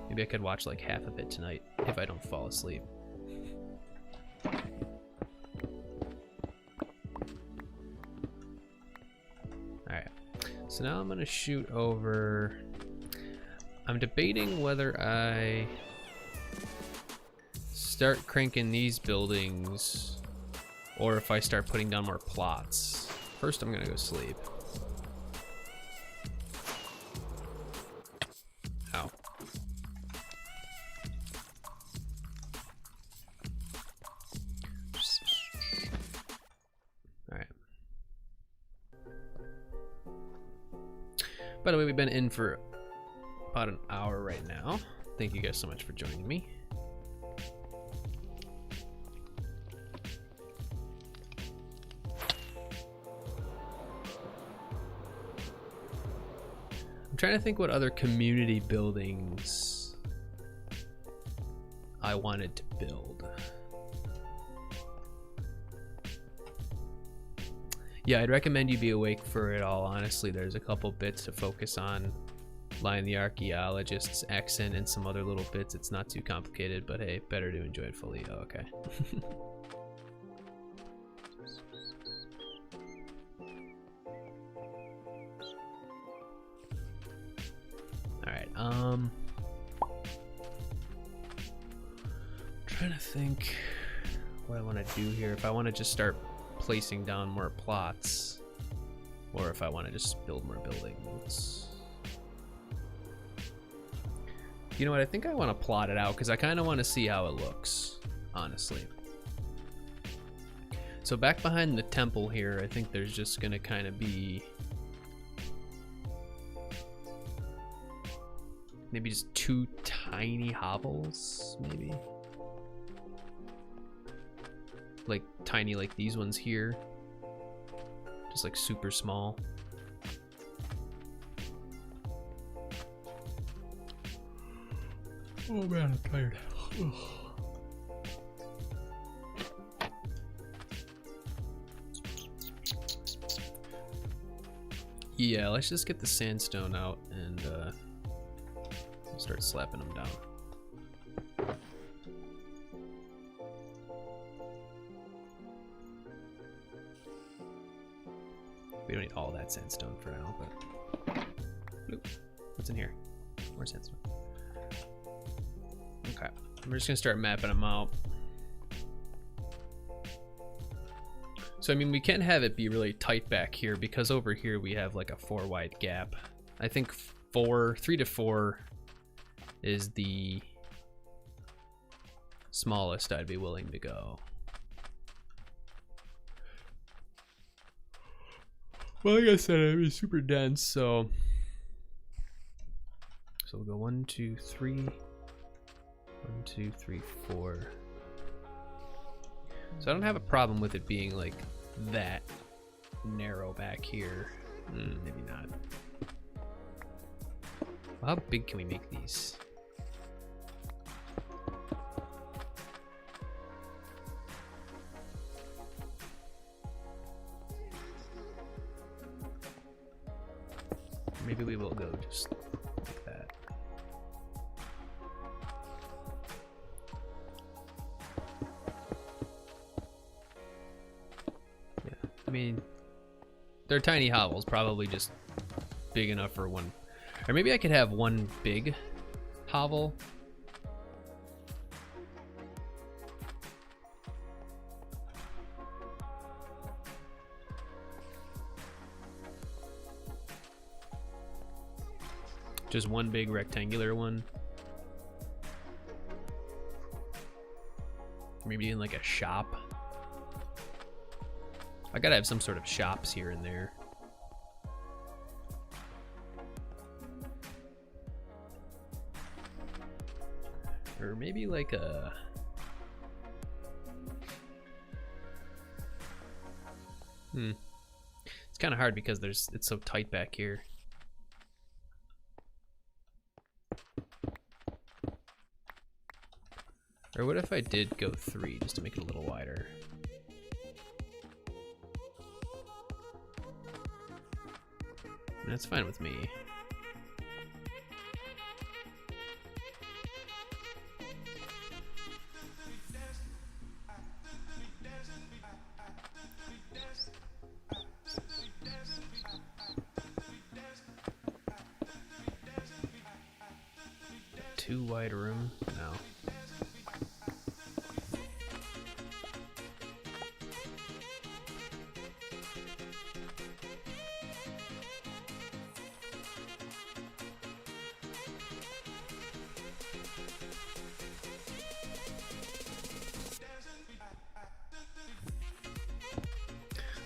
[SPEAKER 1] Maybe I could watch like half of it tonight if I don't fall asleep. Alright. So now I'm gonna shoot over. I'm debating whether I start cranking these buildings or if I start putting down more plots. First, I'm gonna go sleep. Ow. Alright. By the way, we've been in for about an hour right now. Thank you guys so much for joining me. I'm trying to think what other community buildings I wanted to build. Yeah, I'd recommend you be awake for it all. Honestly, there's a couple bits to focus on. Lion the Archaeologist's accent and some other little bits. It's not too complicated, but hey, better to enjoy it fully. Oh, okay. Alright, trying to think what I want to do here. If I want to just start placing down more plots, or if I want to just build more buildings. You know what, I think I want to plot it out because I kind of want to see how it looks, honestly. So back behind the temple here, I think there's just gonna kind of be maybe just 2 tiny hovels, maybe. Like tiny, like these ones here. Just like super small. Oh man, I'm tired. Yeah, let's just get the sandstone out and start slapping them down. We don't need all that sandstone for now, but bloop. What's in here? More sandstone. Okay, we're just gonna start mapping them out. So I mean, we can have it be really tight back here because over here we have like a 4 wide gap. I think 3 to 4 is the smallest I'd be willing to go. Well, like I said, it'd be super dense, so we'll go 1, 2, 3, 1, 2, 3, 4. So I don't have a problem with it being like that narrow back here. Maybe not. Well, how big can we make these? Maybe we will go just like that. Yeah, I mean, they're tiny hovels, probably just big enough for one. Or maybe I could have one big hovel. Just one big rectangular one. Maybe in like a shop. I gotta have some sort of shops here and there. Or maybe like a... It's kind of hard because it's so tight back here. Or what if I did go 3 just to make it a little wider? That's fine with me. Too wide a room? No.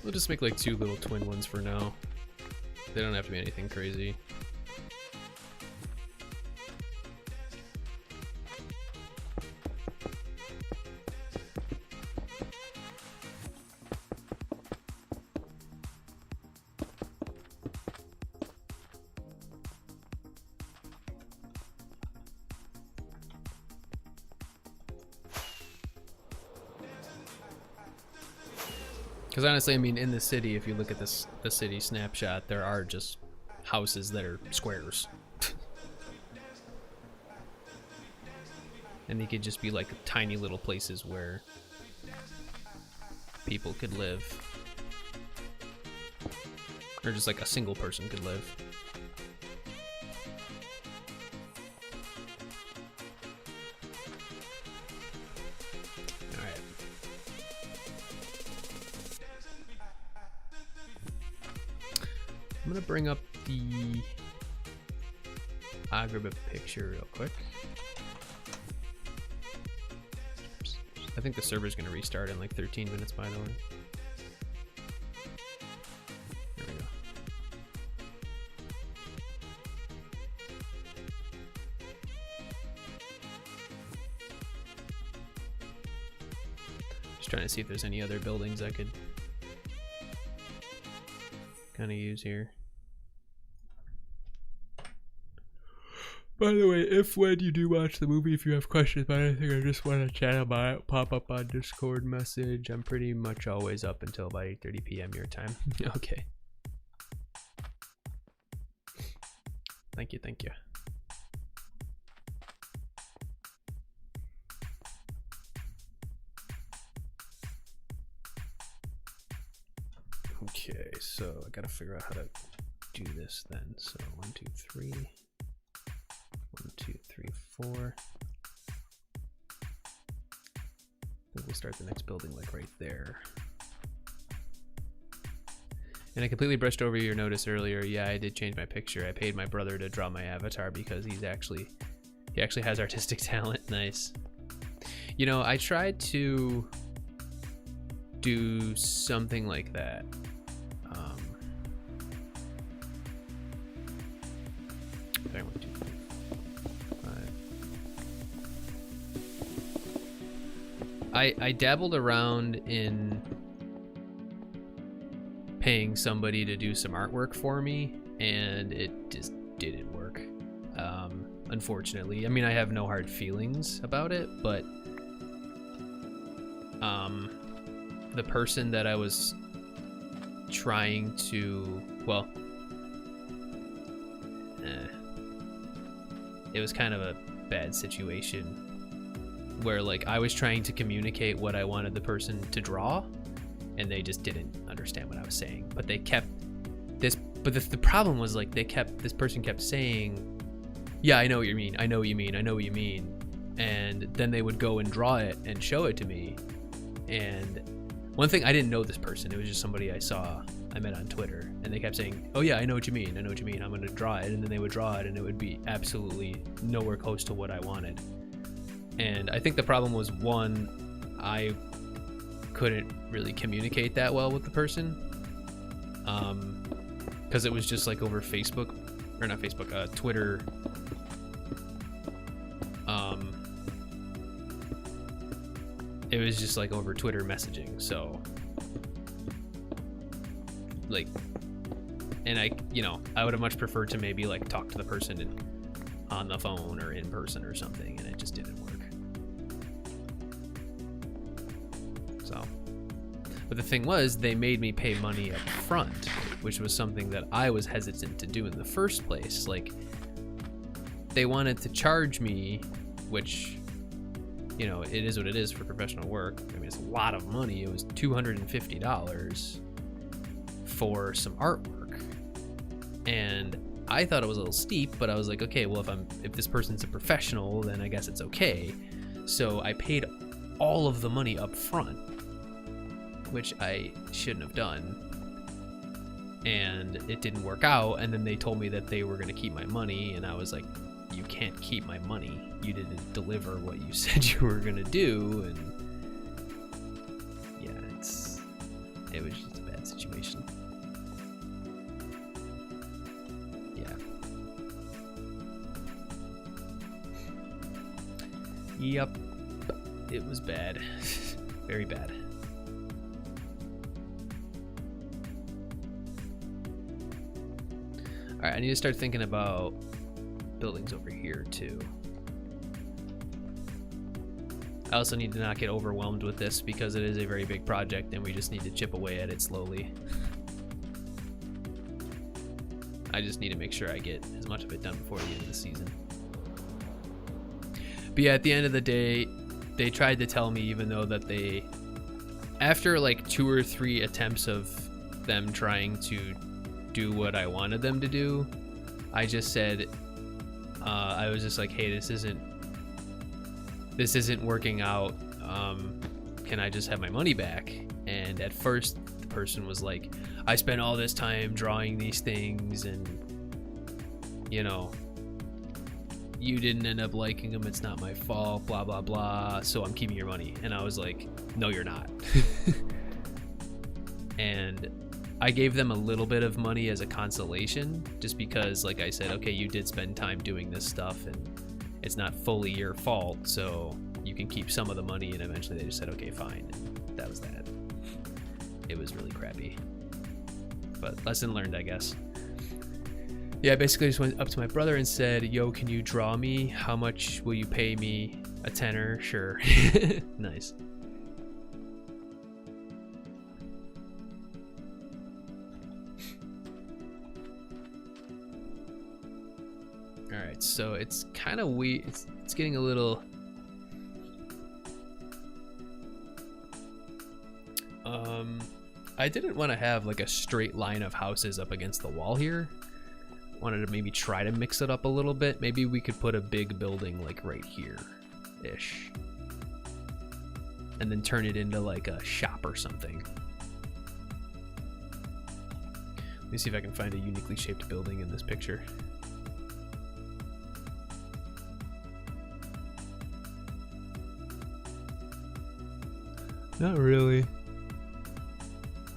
[SPEAKER 1] We'll just make like 2 little twin ones for now. They don't have to be anything crazy. Because honestly, I mean, in the city, if you look at the city snapshot, there are just houses that are squares. And they could just be like tiny little places where people could live. Or just like a single person could live. I'm gonna bring up the... I'll grab a picture real quick. I think the server's gonna restart in like 13 minutes, by the way. There we go. Just trying to see if there's any other buildings I could kind of use here. By the way, when you do watch the movie, if you have questions about anything or just want to chat about it, pop up on Discord message. I'm pretty much always up until about 8:30 p.m. your time. Okay. Thank you, thank you. Okay, so I gotta figure out how to do this then. So 1, 2, 3. 1, 2, 3, 4. I think we'll start the next building like right there. And I completely brushed over your notice earlier. Yeah, I did change my picture. I paid my brother to draw my avatar because he actually has artistic talent. Nice. You know, I tried to do something like that. Sorry, 1, 2, 3, 5. I dabbled around in paying somebody to do some artwork for me, and it just didn't work. Unfortunately, I mean, I have no hard feelings about it, but the person that I was trying to, well, it was kind of a bad situation where like I was trying to communicate what I wanted the person to draw, and they just didn't understand what I was saying. But they kept this, but the problem was like this person kept saying, yeah, I know what you mean, I know what you mean, I know what you mean. And then they would go and draw it and show it to me. And one thing, I didn't know this person, it was just somebody I met on Twitter, and they kept saying, oh yeah, I know what you mean, I know what you mean, I'm gonna draw it. And then they would draw it and it would be absolutely nowhere close to what I wanted. And I think the problem was, one, I couldn't really communicate that well with the person, because it was just like over Facebook, or not Facebook, Twitter. It was just like over Twitter messaging, so like, and I would have much preferred to maybe like talk to the person on the phone or in person or something, and it just didn't work. So, but the thing was, they made me pay money up front, which was something that I was hesitant to do in the first place. Like, they wanted to charge me, which, you know, it is what it is for professional work. I mean, it's a lot of money. It was $250 for some artwork, and I thought it was a little steep, but I was like, okay, well, if this person's a professional, then I guess it's okay. So I paid all of the money up front, which I shouldn't have done, and it didn't work out. And then they told me that they were going to keep my money, and I was like, you can't keep my money, you didn't deliver what you said you were going to do. And yeah, it was just a bad situation. Yep, it was bad. Very bad. Alright, I need to start thinking about buildings over here too. I also need to not get overwhelmed with this because it is a very big project and we just need to chip away at it slowly. I just need to make sure I get as much of it done before the end of the season. But yeah, at the end of the day, they tried to tell me, even though that they, after like 2 or 3 attempts of them trying to do what I wanted them to do, I just said, I was just like, hey, this isn't working out. Can I just have my money back? And at first, the person was like, I spent all this time drawing these things and, you know, you didn't end up liking them, it's not my fault, blah blah blah, so I'm keeping your money. And I was like, no you're not. And I gave them a little bit of money as a consolation, just because, like I said, okay, you did spend time doing this stuff and it's not fully your fault, so you can keep some of the money. And eventually they just said, okay, fine. And that was that. It was really crappy, but lesson learned, I guess. Yeah, I basically just went up to my brother and said, yo, can you draw me? How much will you pay me? A tenner? Sure. Nice. Alright, so it's kind of weird. It's getting a little... I didn't want to have like a straight line of houses up against the wall here. Wanted to maybe try to mix it up a little bit. Maybe we could put a big building like right here-ish. And then turn it into like a shop or something. Let me see if I can find a uniquely shaped building in this picture. Not really.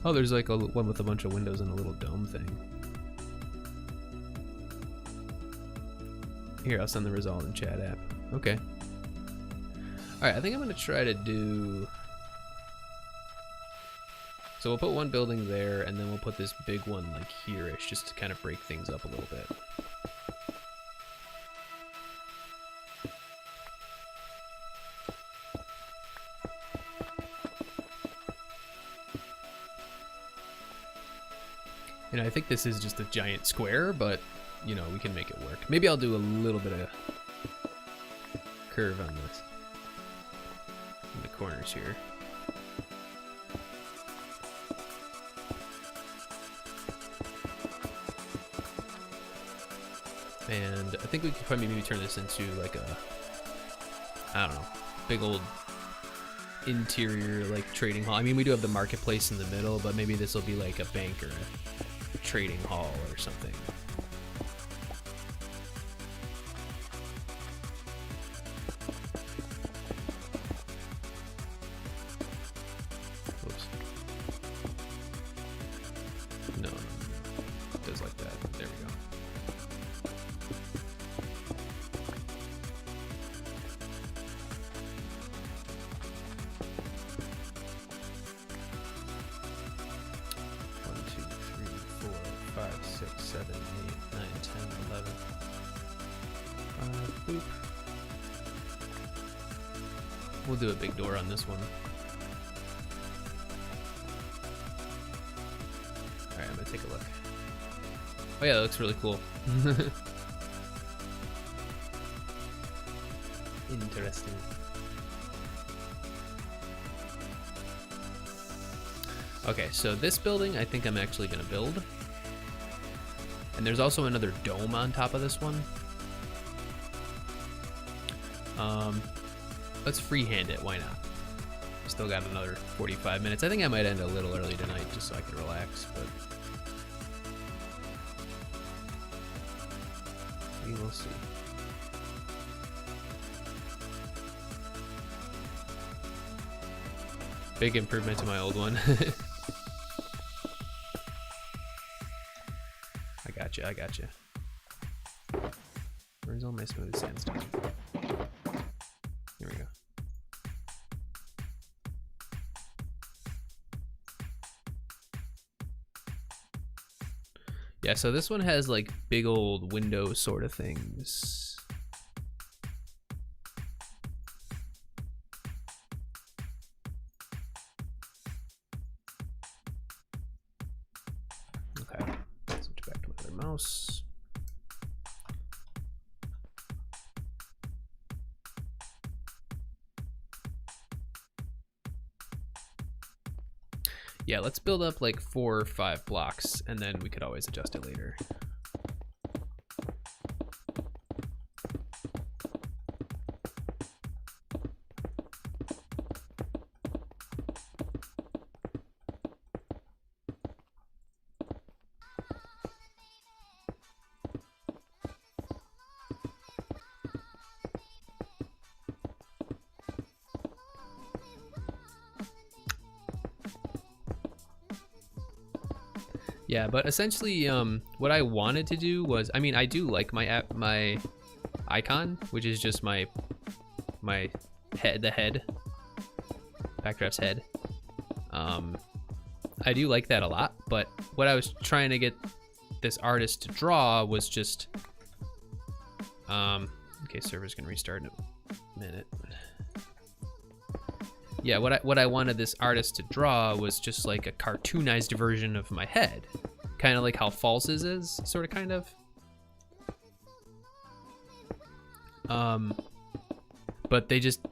[SPEAKER 1] Oh, there's like one with a bunch of windows and a little dome thing. Here, I'll send the result in chat app. Okay. Alright, I think I'm gonna try to do... So we'll put one building there, and then we'll put this big one like here-ish, just to kind of break things up a little bit. And I think this is just a giant square, but, you know, we can make it work. Maybe I'll do a little bit of curve on this. In the corners here. And I think we could probably maybe turn this into like a, I don't know, big old interior like trading hall. I mean, we do have the marketplace in the middle, but maybe this will be like a bank or a trading hall or something. Oops. No, it does like that. There we go. Boop. We'll do a big door on this one. Alright, I'm gonna take a look. Oh yeah, that looks really cool. Interesting. Okay, so this building I think I'm actually gonna build. And there's also another dome on top of this one. Let's freehand it, why not? Still got another 45 minutes. I think I might end a little early tonight just so I can relax, but we will see. Big improvement to my old one. I gotcha. Where's all my smooth sandstone? Here we go. Yeah, so this one has like big old window sort of things. Okay, switch back to my other mouse. Yeah, let's build up like 4 or 5 blocks, and then we could always adjust it later. Yeah, but essentially, what I wanted to do was, I mean, I do like my app, my icon, which is just my head, the head, Backdraft's head. I do like that a lot, but what I was trying to get this artist to draw was just, okay, server's gonna restart in a minute. Yeah, what I wanted this artist to draw was just like a cartoonized version of my head, kind of like how False's is, sort of, kind of. But they just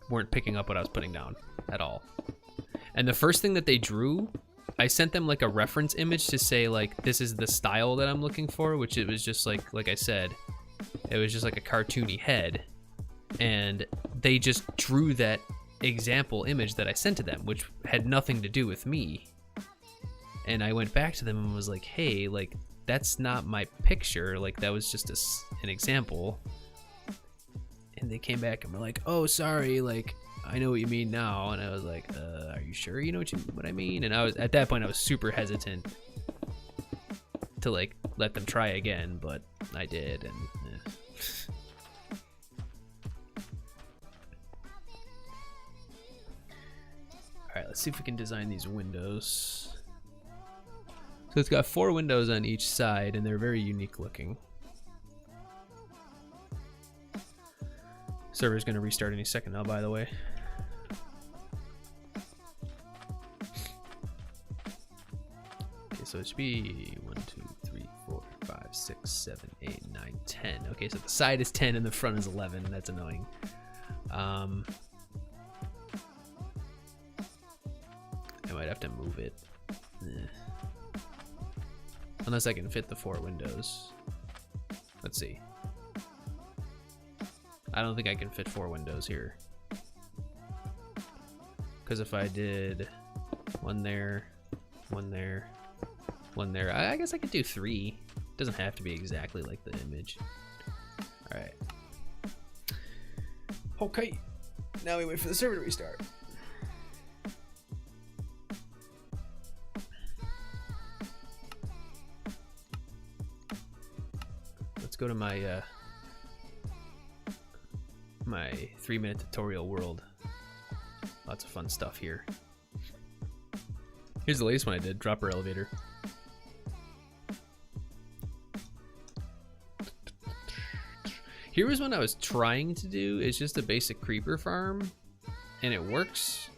[SPEAKER 1] weren't picking up what I was putting down at all. And the first thing that they drew, I sent them like a reference image to say like, this is the style that I'm looking for, which it was just like I said, it was just like a cartoony head. And they just drew that example image that I sent to them, which had nothing to do with me. And I went back to them and was like, hey, like, that's not my picture. Like, that was just an example. And they came back and were like, oh, sorry, like, I know what you mean now. And I was like, are you sure you know what I mean? And I was, at that point, I was super hesitant to like let them try again, but I did. And all right, let's see if we can design these windows. So it's got 4 windows on each side, and they're very unique looking. Server's gonna restart any second now, by the way. Okay, so it should be 1, 2, 3, 4, 5, 6, 7, 8, 9, 10. Okay, so the side is 10 and the front is 11. That's annoying. I might have to move it. Unless I can fit the 4 windows. Let's see. I don't think I can fit 4 windows here. Because if I did 1 there, 1 there, 1 there, I guess I could do 3. It doesn't have to be exactly like the image. All right. Okay. Now we wait for the server to restart. Let's go to my my 3-minute tutorial world. Lots of fun stuff here. Here's the latest one I did, dropper elevator. Here was one I was trying to do. It's just a basic creeper farm, and it works.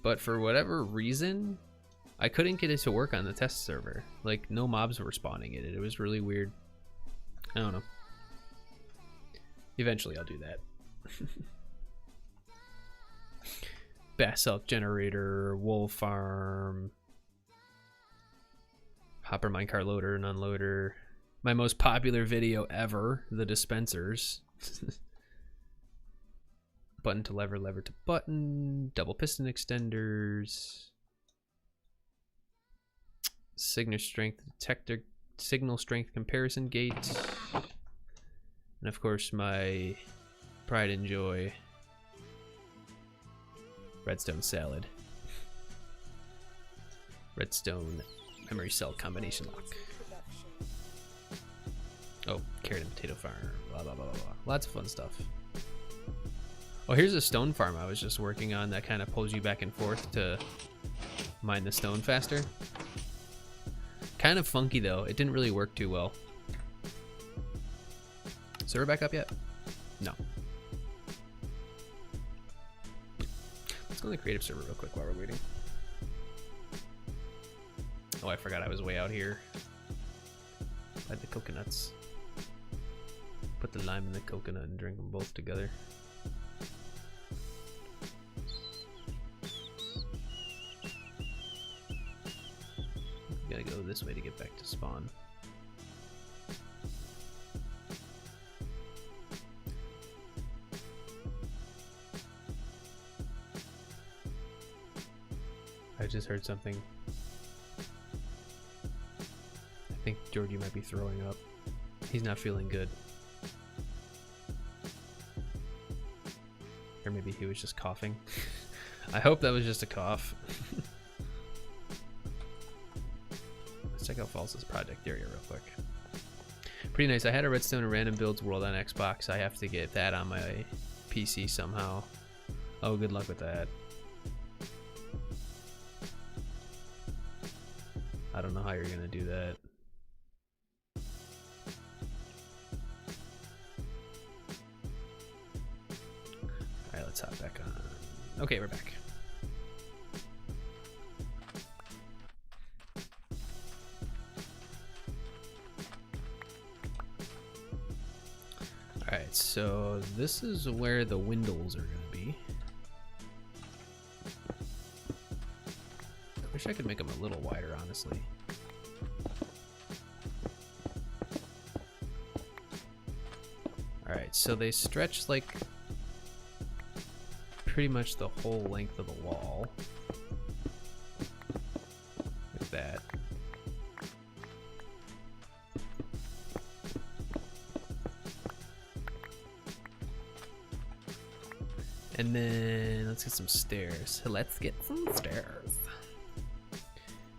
[SPEAKER 1] But for whatever reason, I couldn't get it to work on the test server. Like, no mobs were spawning it. It was really weird. I don't know. Eventually I'll do that. Basalt generator, wool farm, hopper minecart loader and unloader. My most popular video ever, the dispensers. Button to lever, lever to button, double piston extenders, signal strength detector, signal strength comparison gate. And of course, my pride and joy, redstone salad. Redstone memory cell combination lock. Oh, carrot and potato farm, blah, blah, blah, blah, blah. Lots of fun stuff. Oh, here's a stone farm I was just working on that kind of pulls you back and forth to mine the stone faster. Kind of funky though, it didn't really work too well. Server back up yet? No. Let's go to the creative server real quick while we're waiting. Oh, I forgot I was way out here. I had the coconuts. Put the lime in the coconut and drink them both together. Gotta go this way to get back to spawn. I just heard something. I think Georgie might be throwing up. He's not feeling good. Or maybe he was just coughing. I hope that was just a cough. check out False's project area real quick. Pretty nice. I had a redstone and random builds world on Xbox. I have to get that on my PC somehow. Oh, good luck with that. I don't know how you're gonna do that. Alright, let's hop back on. Okay, we're back. Alright, so this is where the windows are gonna be. I wish I could make them a little wider, honestly. Alright, so they stretch like pretty much the whole length of the wall. Like that. And then let's get some stairs. Let's get some stairs.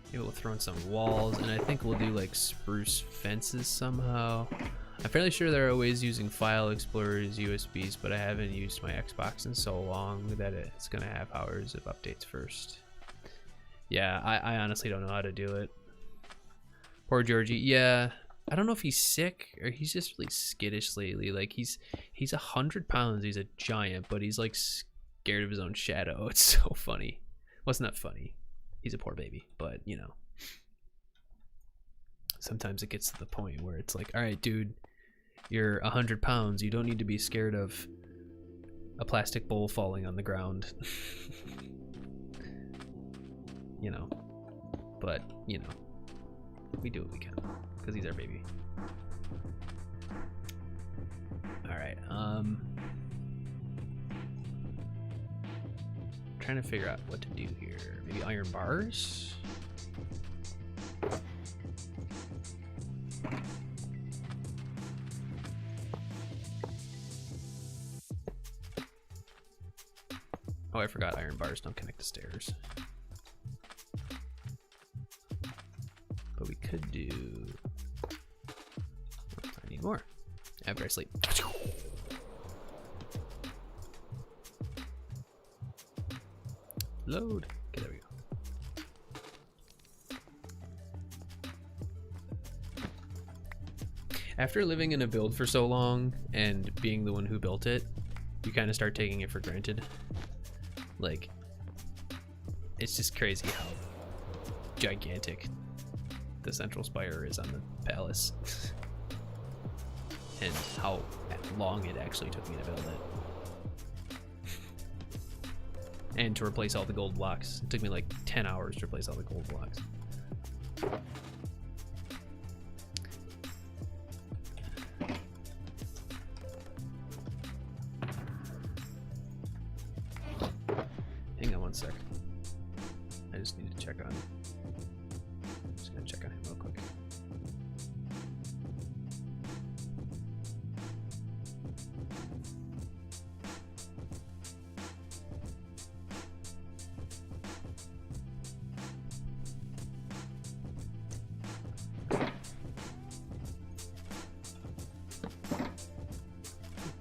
[SPEAKER 1] Maybe we'll throw in some walls, and I think we'll do like spruce fences somehow. I'm fairly sure they're always using file explorers, USBs, but I haven't used my Xbox in so long that it's gonna have hours of updates first. Yeah, I honestly don't know how to do it. Poor Georgie. Yeah, I don't know if he's sick or he's just really skittish lately. Like he's 100 pounds. He's a giant, but he's like scared of his own shadow. It's so funny. Well, it's not funny. He's a poor baby, but you know. Sometimes it gets to the point where it's like, all right, dude, you're 100 pounds. You don't need to be scared of a plastic bowl falling on the ground. You know, but you know, we do what we can because he's our baby. All right, trying to figure out what to do here. Maybe iron bars. Oh, I forgot iron bars don't connect to stairs. But we could do... I need more after I sleep. Load. Okay, there we go. After living in a build for so long and being the one who built it, you kind of start taking it for granted. Like, it's just crazy how gigantic the central spire is on the palace. And how long it actually took me to build it. And to replace all the gold blocks. It took me like 10 hours to replace all the gold blocks. Hang on one sec. I just need to check on... I'm just gonna check on him real quick.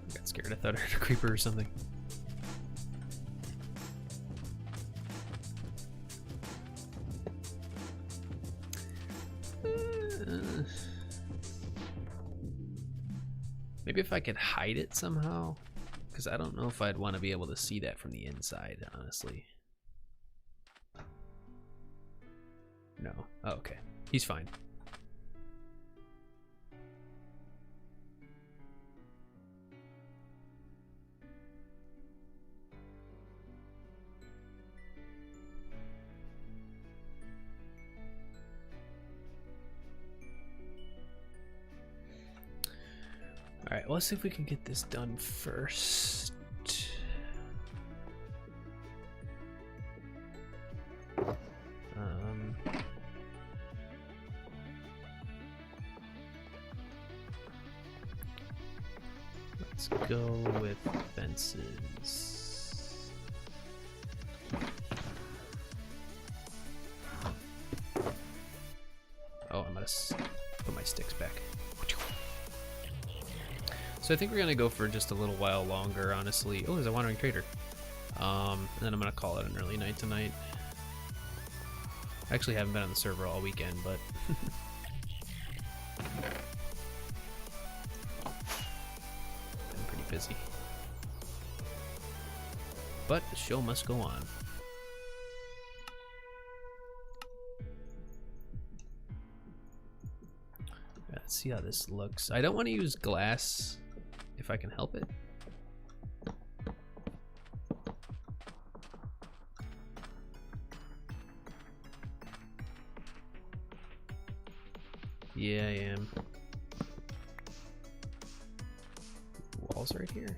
[SPEAKER 1] I got scared. I thought I heard a creeper or something. Maybe if I could hide it somehow, because I don't know if I'd want to be able to see that from the inside, honestly. No. Oh, okay. He's fine. All right, well, let's see if we can get this done first. Let's go with fences. Oh, sticks. Put my sticks back. So I think we're gonna go for just a little while longer, honestly. Oh, there's a wandering trader. And then I'm gonna call it an early night tonight. I actually haven't been on the server all weekend, but been pretty busy. But the show must go on. Let's see how this looks. I don't want to use glass if I can help it. Yeah, I am. Walls right here.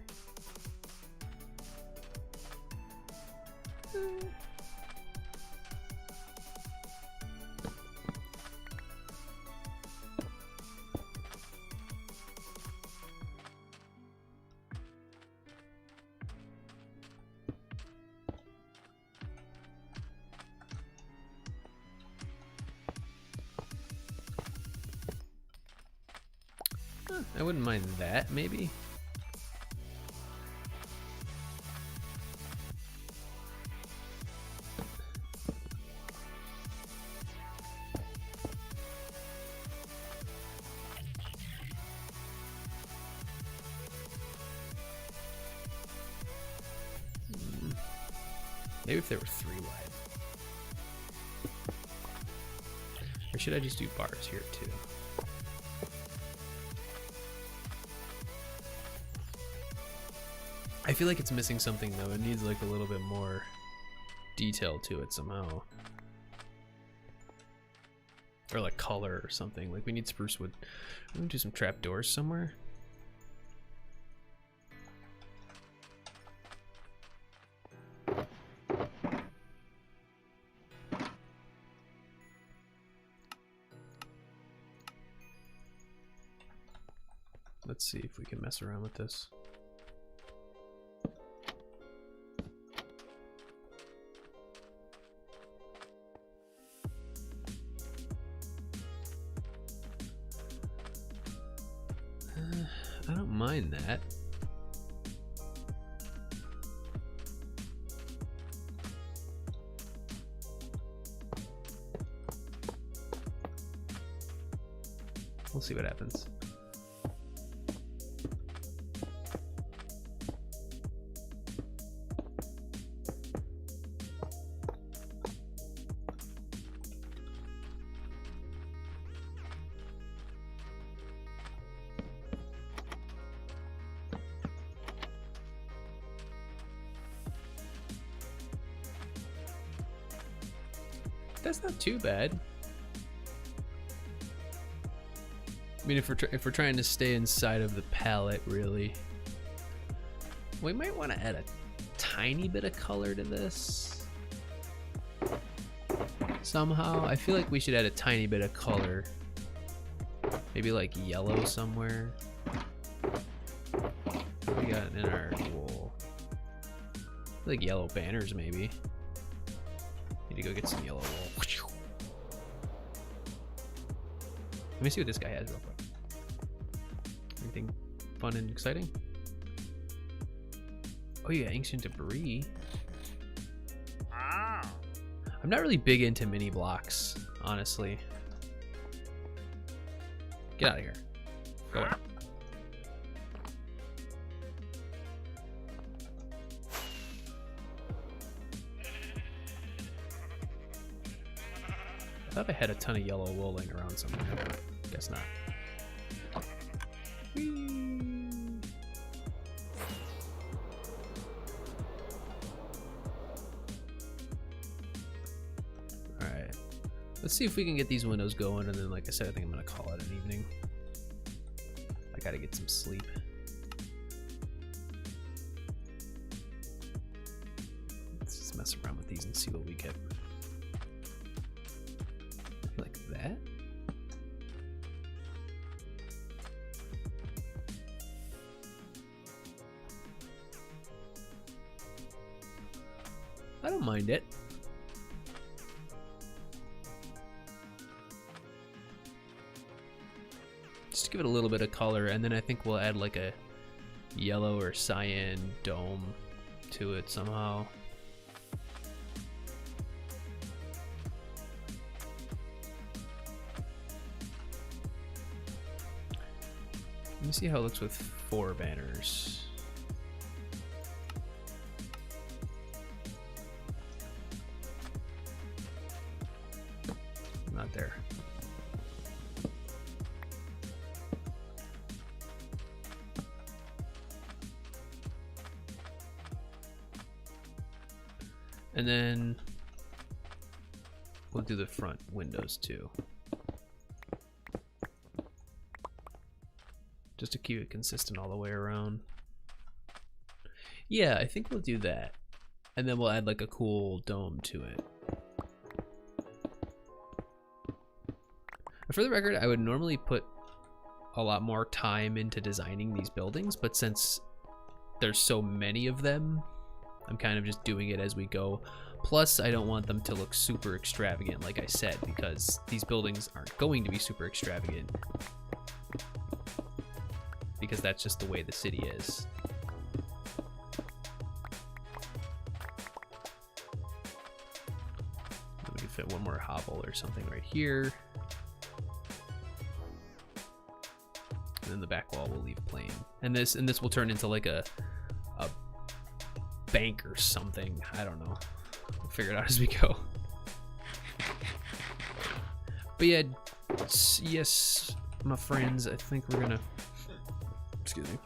[SPEAKER 1] I wouldn't mind that, maybe. Maybe if there were 3 wide. Or should I just do bars here too? I feel like it's missing something though. It needs like a little bit more detail to it somehow. Or like color or something. Like we need spruce wood. I'm gonna do some trapdoors somewhere. Let's see if we can mess around with this. I don't mind that. We'll see what happens. That's not too bad. I mean, if we're trying to stay inside of the palette, really, we might want to add a tiny bit of color to this somehow. I feel like we should add a tiny bit of color, maybe like yellow somewhere. What we got in our wool? Like yellow banners, maybe. Need to go get some yellow wool. Let me see what this guy has real quick. Anything fun and exciting? Oh yeah, ancient debris. I'm not really big into mini blocks, honestly. Get out of here. Go away. I thought I had a ton of yellow wool laying around somewhere. Guess not. Alright. Let's see if we can get these windows going, and then like I said, I think I'm gonna call it an evening. I gotta get some sleep. Let's just mess around with these and see what we get. Like that? I don't mind it. just to give it a little bit of color, and then I think we'll add like a yellow or cyan dome to it somehow. Let me see how it looks with 4 banners. Not there. And then we'll do the front windows too. Just to keep it consistent all the way around. Yeah, I think we'll do that. And then we'll add like a cool dome to it. For the record, I would normally put a lot more time into designing these buildings, but since there's so many of them, I'm kind of just doing it as we go. Plus, I don't want them to look super extravagant, like I said, because these buildings aren't going to be super extravagant. Because that's just the way the city is. We can fit one more hovel or something right here. And then the back wall we'll leave plain. And this will turn into like a bank or something. I don't know. We'll figure it out as we go. But yeah, yes, my friends, I think we're gonna, excuse me,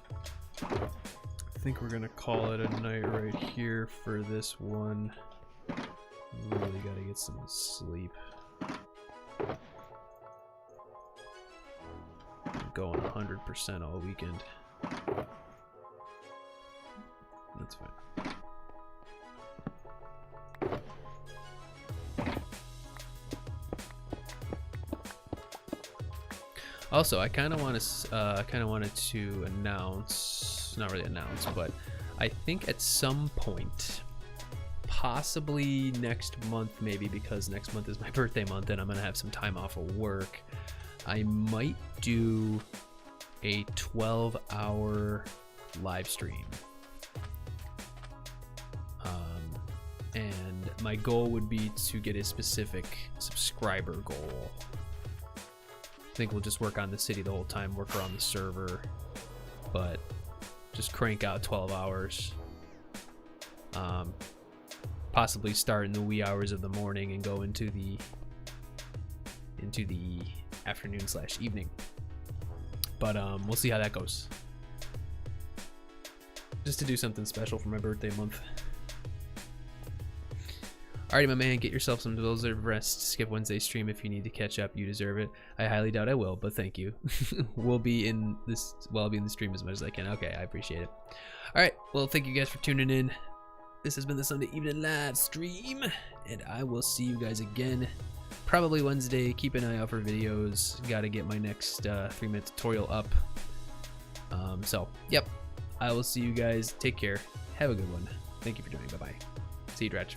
[SPEAKER 1] I think we're gonna call it a night right here for this one. Really gotta get some sleep. I'm going 100% all weekend. That's fine. Also, I kind of wanted to announce, not really announce, but I think at some point, possibly next month, maybe because next month is my birthday month and I'm gonna have some time off of work, I might do a 12-hour live stream. And my goal would be to get a specific subscriber goal. I think we'll just work on the city the whole time, work around the server, but just crank out 12 hours. Possibly start in the wee hours of the morning and go into the afternoon/evening. But we'll see how that goes. Just to do something special for my birthday month. Alrighty, my man, get yourself some well-deserved rest. Skip Wednesday's stream if you need to catch up. You deserve it. I highly doubt I will, but thank you. I'll be in the stream as much as I can. Okay, I appreciate it. Alright, well, thank you guys for tuning in. This has been the Sunday evening live stream, and I will see you guys again probably Wednesday. Keep an eye out for videos. Gotta get my next 3-minute tutorial up. So, yep. I will see you guys. Take care. Have a good one. Thank you for joining. Bye-bye. See you, Dratch.